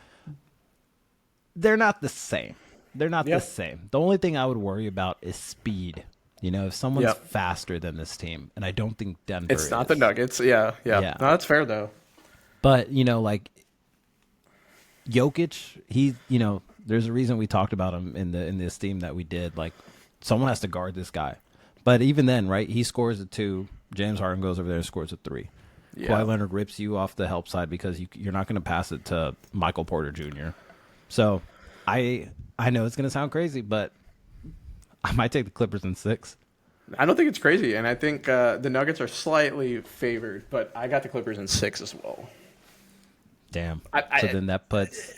They're not the same. They're not the same. The only thing I would worry about is speed. If someone's faster than this team, and I don't think Denver It's not the Nuggets. Yeah. No, that's fair though. But, like Jokic, there's a reason we talked about him in the esteem that we did. Like, someone has to guard this guy. But even then, right, he scores a 2. James Harden goes over there and scores a 3. Yeah. Kawhi Leonard rips you off the help side because you're not going to pass it to Michael Porter Jr. So I know it's going to sound crazy, but I might take the Clippers in 6. I don't think it's crazy, and I think the Nuggets are slightly favored, but I got the Clippers in 6 as well. Damn. So then that puts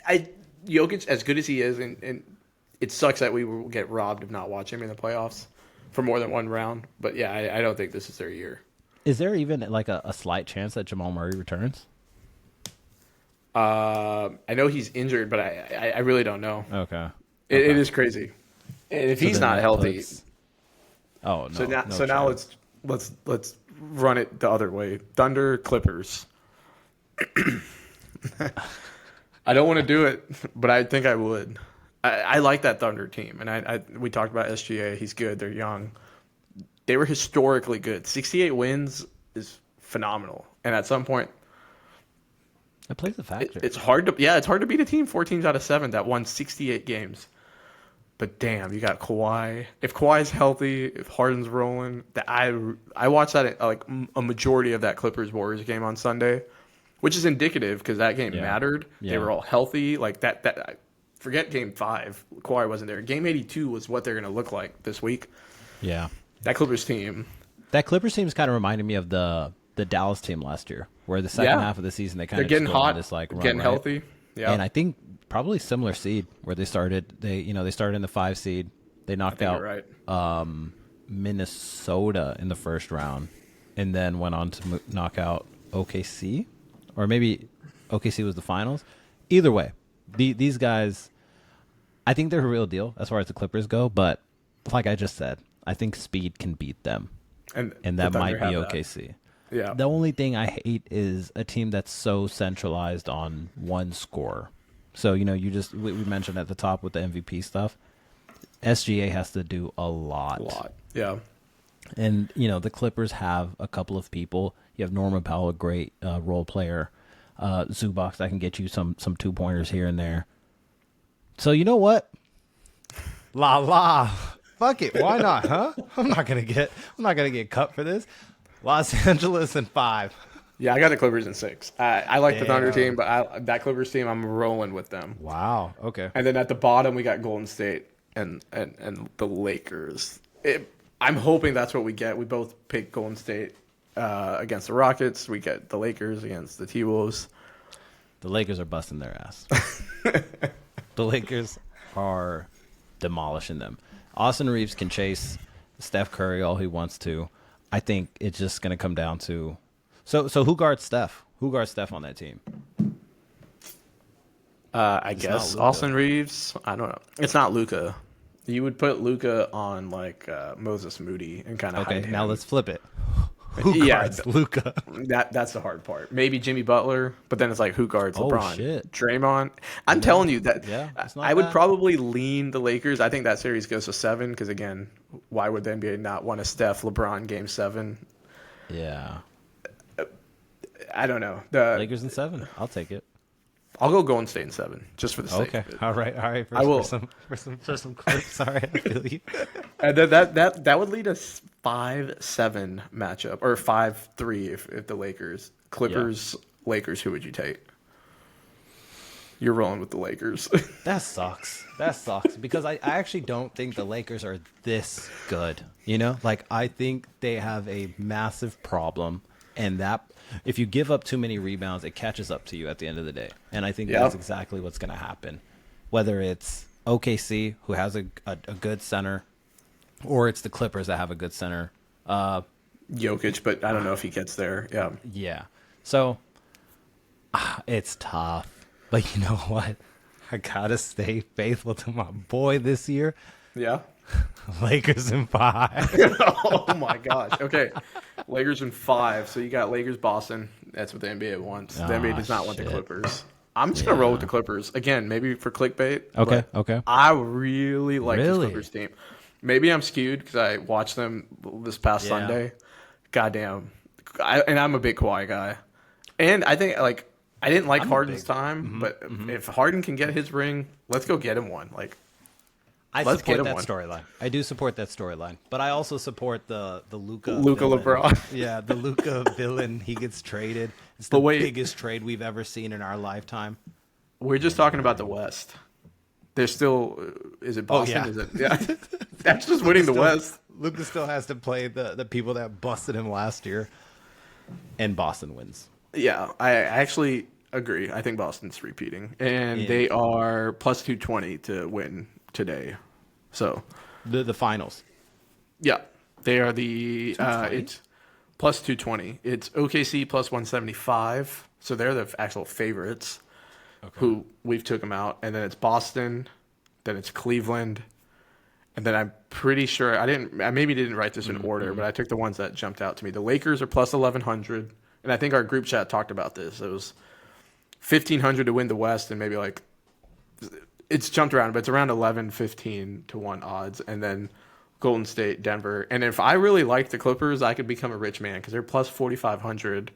Jokic, as good as he is, and it sucks that we will get robbed of not watching him in the playoffs for more than one round. But yeah, I don't think this is their year. Is there even like a slight chance that Jamal Murray returns? I know he's injured, but I really don't know. Okay. It is crazy. And if he's not healthy, oh no. Now let's run it the other way. Thunder Clippers. I don't want to do it, but I think I would. I like that Thunder team, and we talked about SGA. He's good. They're young. They were historically good. 68 wins is phenomenal, and at some point, it plays a factor. It's hard to beat a team 4 teams out of 7 that won 68 games. But damn, you got Kawhi. If Kawhi's healthy, if Harden's rolling, I watched that like a majority of that Clippers Warriors game on Sunday, which is indicative because that game mattered. Yeah. They were all healthy. Like that. Forget Game 5. Kawhi wasn't there. Game 82 was what they're going to look like this week. Yeah. That Clippers team. That Clippers team is kind of reminded me of the Dallas team last year, where the second half of the season they kind of getting hot, this like run, getting right? healthy. Yeah. And I think probably similar seed where they started. They started in the 5 seed. They knocked out Minnesota in the first round, and then went on to knock out OKC, or maybe OKC was the finals. Either way, these guys, I think they're a real deal as far as the Clippers go. But like I just said, I think speed can beat them, and that might be OKC. Yeah. The only thing I hate is a team that's so centralized on one scorer. So, we mentioned at the top with the MVP stuff, SGA has to do a lot. Yeah. And, the Clippers have a couple of people. You have Norman Powell, a great role player. Zubac that can get you some 2-pointers here and there. So, you know what? Fuck it. Why not, huh? I'm not gonna get cut for this. Los Angeles in 5. Yeah, I got the Clippers in 6. I like the Thunder team, but that Clippers team, I'm rolling with them. Wow. Okay. And then at the bottom, we got Golden State and the Lakers. I'm hoping that's what we get. We both pick Golden State against the Rockets. We get the Lakers against the T-Wolves. The Lakers are busting their ass. The Lakers are demolishing them. Austin Reeves can chase Steph Curry all he wants to. I think it's just going to come down to so who guards Steph? Who guards Steph on that team? I guess Austin Reeves. I don't know. It's not Luka. You would put Luka on like Moses Moody and kind of hide him. Now let's flip it. Who guards Luka? That's the hard part. Maybe Jimmy Butler, but then it's like who guards LeBron? Shit. Draymond. I'm telling you that. Yeah, I would probably lean the Lakers. I think that series goes to 7 because again, why would the NBA not want a Steph LeBron Game 7? Yeah. I don't know. Lakers in 7. I'll take it. I'll go Golden State in 7, just for the sake Okay. of it. All right. I will. For some clips. Sorry, I feel you. And then that would lead us 5-7 matchup, or 5-3 if the Clippers, Lakers, who would you take? You're rolling with the Lakers. That sucks. Because I actually don't think the Lakers are this good. Like, I think they have a massive problem, and that if you give up too many rebounds, it catches up to you at the end of the day. And I think that's exactly what's going to happen. Whether it's OKC, who has a good center, or it's the Clippers that have a good center. Jokic, but I don't know if he gets there. Yeah. Yeah. So it's tough. But you know what? I gotta stay faithful to my boy this year. Yeah. Lakers in 5. Oh my gosh. Okay. Lakers in 5. So you got Lakers, Boston. That's what the NBA wants. The NBA does not want the Clippers. I'm just gonna roll with the Clippers again. Maybe for clickbait. Okay. I really like this Clippers team. Maybe I'm skewed because I watched them this past Sunday. Goddamn. I'm a big Kawhi guy, and I think I didn't like Harden's time, but if Harden can get his ring, let's go get him one. Let's support that storyline. I do support that storyline, but I also support the Luka LeBron. Yeah, the Luka villain. He gets traded. It's the biggest trade we've ever seen in our lifetime. We're just talking about the West. There's still is it Boston? Oh, yeah. Is it that's just winning the West. Luka still has to play the people that busted him last year, and Boston wins. Yeah, I actually agree. I think Boston's repeating, and they are plus 220 to win today. So the finals. Yeah, they are the it's plus 220. It's OKC plus 175. So they're the actual favorites. Okay. Who we've took them out, and then it's Boston, then it's Cleveland, and then I'm pretty sure I maybe didn't write this in order, but I took the ones that jumped out to me. The Lakers are plus 1100, and I think our group chat talked about this. It was 1500 to win the West, and maybe it's jumped around, but it's around 11-15 to 1 odds, and then Golden State, Denver, and if I really like the Clippers, I could become a rich man because they're plus 4500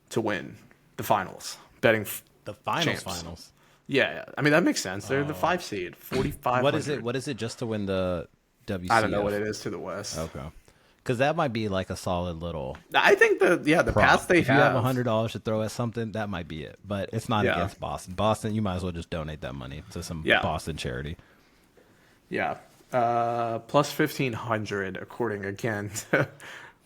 to win the finals, betting. The finals. Yeah. I mean, that makes sense. They're the 5 seed, 45. What is it just to win the WCF? I don't know what it is to the West. Okay. Because that might be a solid little. I think the paths they if have. If you have $100 to throw at something, that might be it. But it's not against Boston. Boston, you might as well just donate that money to some Boston charity. Yeah. Plus 1500, according again to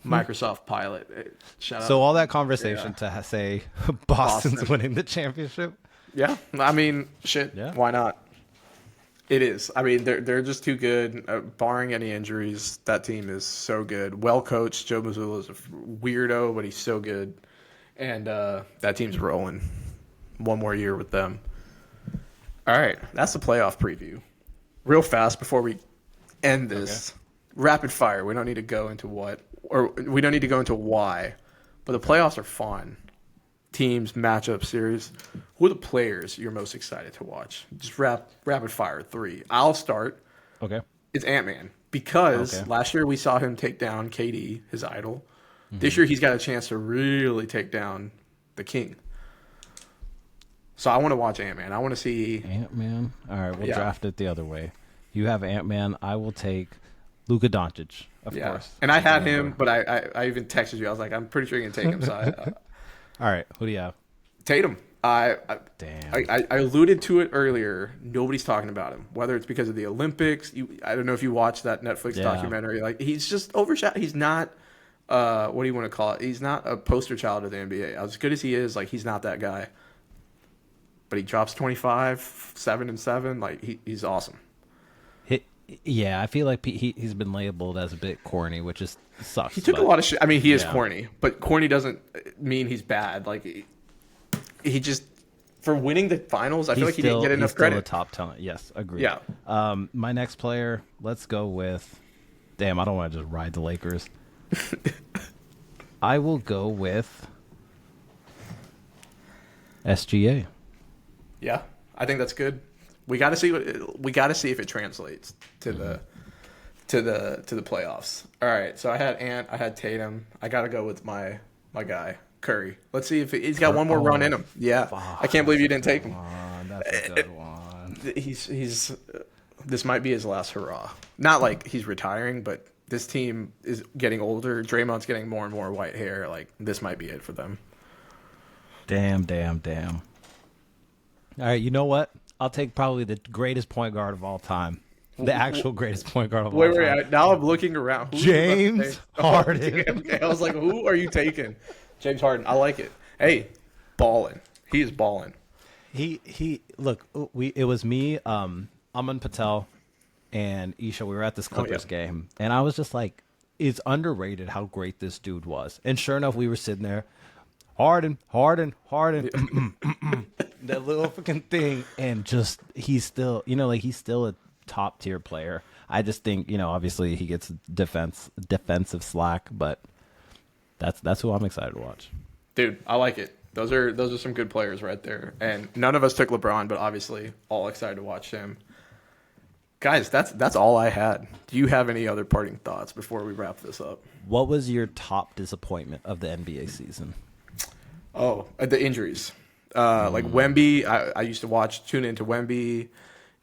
Microsoft Pilot. Shout out. So all that conversation to say Boston's winning the championship? Yeah. I mean, shit. Yeah. Why not? It is. I mean, they're just too good. Barring any injuries, that team is so good. Well coached. Joe Mazzulla is a weirdo, but he's so good. And that team's rolling. One more year with them. All right. That's the playoff preview. Real fast before we end this. Okay. Rapid fire. We don't need to go into we don't need to go into why. But the playoffs are fun. Teams, matchup, series. Who are the players you're most excited to watch? Just rapid fire 3. I'll start. Okay. It's Ant-Man. Because last year we saw him take down KD, his idol. Mm-hmm. This year he's got a chance to really take down the king. So I want to watch Ant-Man. I want to see... Ant-Man? All right, we'll draft it the other way. You have Ant-Man. I will take Luka Doncic, of course. And I had him, but I even texted you. I was like, I'm pretty sure you're going to take him. So all right, who do you have? Tatum. Damn. I alluded to it earlier. Nobody's talking about him. Whether it's because of the Olympics. I don't know if you watched that Netflix documentary. He's just overshadowed. He's not, what do you want to call it? He's not a poster child of the NBA. As good as he is, he's not that guy. But he drops 25, 7 and 7. He's awesome. Yeah, I feel like he's been labeled as a bit corny, which sucks. He took a lot of shit. I mean, he is corny, but corny doesn't mean he's bad. He just, for winning the finals, I feel like he didn't get enough credit. He's still a top talent. Yes, agreed. Yeah. My next player, let's go with. Damn, I don't want to just ride the Lakers. I will go with SGA. Yeah, I think that's good. We got to see if it translates to the playoffs. All right, so I had Ant, I had Tatum. I got to go with my guy, Curry. Let's see if he's got one more run in him. Yeah, I can't believe you didn't take him. That's a good one. He's this might be his last hurrah. Not like he's retiring, but this team is getting older. Draymond's getting more and more white hair. Like, this might be it for them. Damn. All right, you know what? I'll take probably the greatest point guard of all time. The actual greatest point guard of all time. Wait. Now I'm looking around. James Harden. Okay, I was like, who are you taking? James Harden. I like it. Hey, balling. He is balling. He look, it was me, Aman Patel, and Isha. We were at this Clippers game, and I was just like, it's underrated how great this dude was. And sure enough, we were sitting there, Harden. That little fucking thing, and just he's still, he's still a top tier player. I just think, obviously he gets defensive slack, but that's who I'm excited to watch. Dude, I like it. Those are some good players right there. And none of us took LeBron, but obviously all excited to watch him. Guys, that's all I had. Do you have any other parting thoughts before we wrap this up? What was your top disappointment of the NBA season? Oh, the injuries. Like Wemby, I used to tune into Wemby.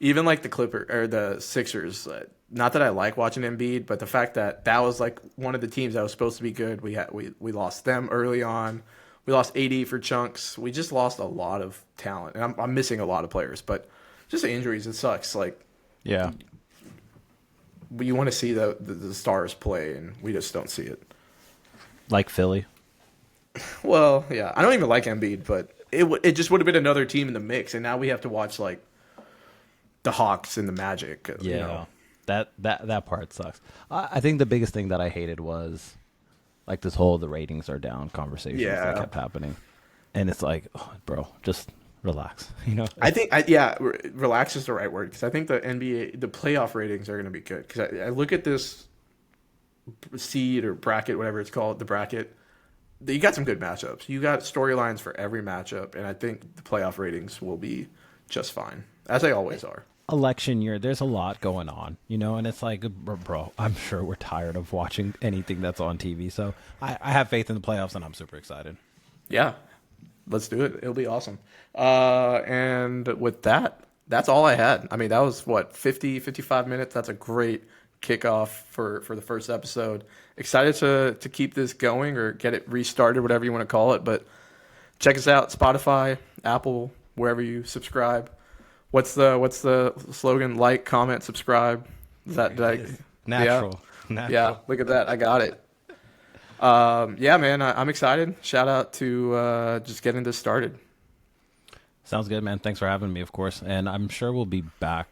Even like the Clippers or the Sixers. Not that I like watching Embiid, but the fact that was like one of the teams that was supposed to be good. We lost them early on. We lost AD for chunks. We just lost a lot of talent, and I'm missing a lot of players. But just the injuries, it sucks. Like, yeah, you want to see the stars play, and we just don't see it. Like Philly. Well, yeah, I don't even like Embiid, but it just would have been another team in the mix, and now we have to watch like the Hawks and the Magic. Yeah, that part sucks. I think the biggest thing that I hated was like this whole the ratings are down conversation that kept happening, and it's like, oh, bro, just relax. I think relax is the right word, because I think the NBA the playoff ratings are going to be good, because I look at this seed or bracket, whatever it's called, the bracket. You got some good matchups. You got storylines for every matchup, and I think the playoff ratings will be just fine, as they always are. Election year, there's a lot going on, and it's like, bro, I'm sure we're tired of watching anything that's on TV. So I have faith in the playoffs, and I'm super excited. Yeah, let's do it. It'll be awesome. And with that, that's all I had. I mean, that was 55 minutes. That's a great kickoff for the first episode. Excited to keep this going or get it restarted, whatever you want to call it. But check us out, Spotify, Apple, wherever you subscribe. What's the slogan? Like, comment, subscribe. Is that natural? Yeah, look at that. I got it. Yeah, man, I'm excited. Shout out to just getting this started. Sounds good, man. Thanks for having me, of course. And I'm sure we'll be back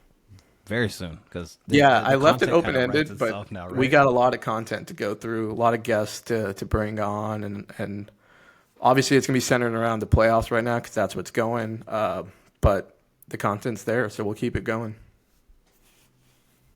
very soon, because I left it open-ended, but now, right? We got a lot of content to go through, a lot of guests to bring on, and obviously it's going to be centered around the playoffs right now, because that's what's going. But the content's there, so we'll keep it going.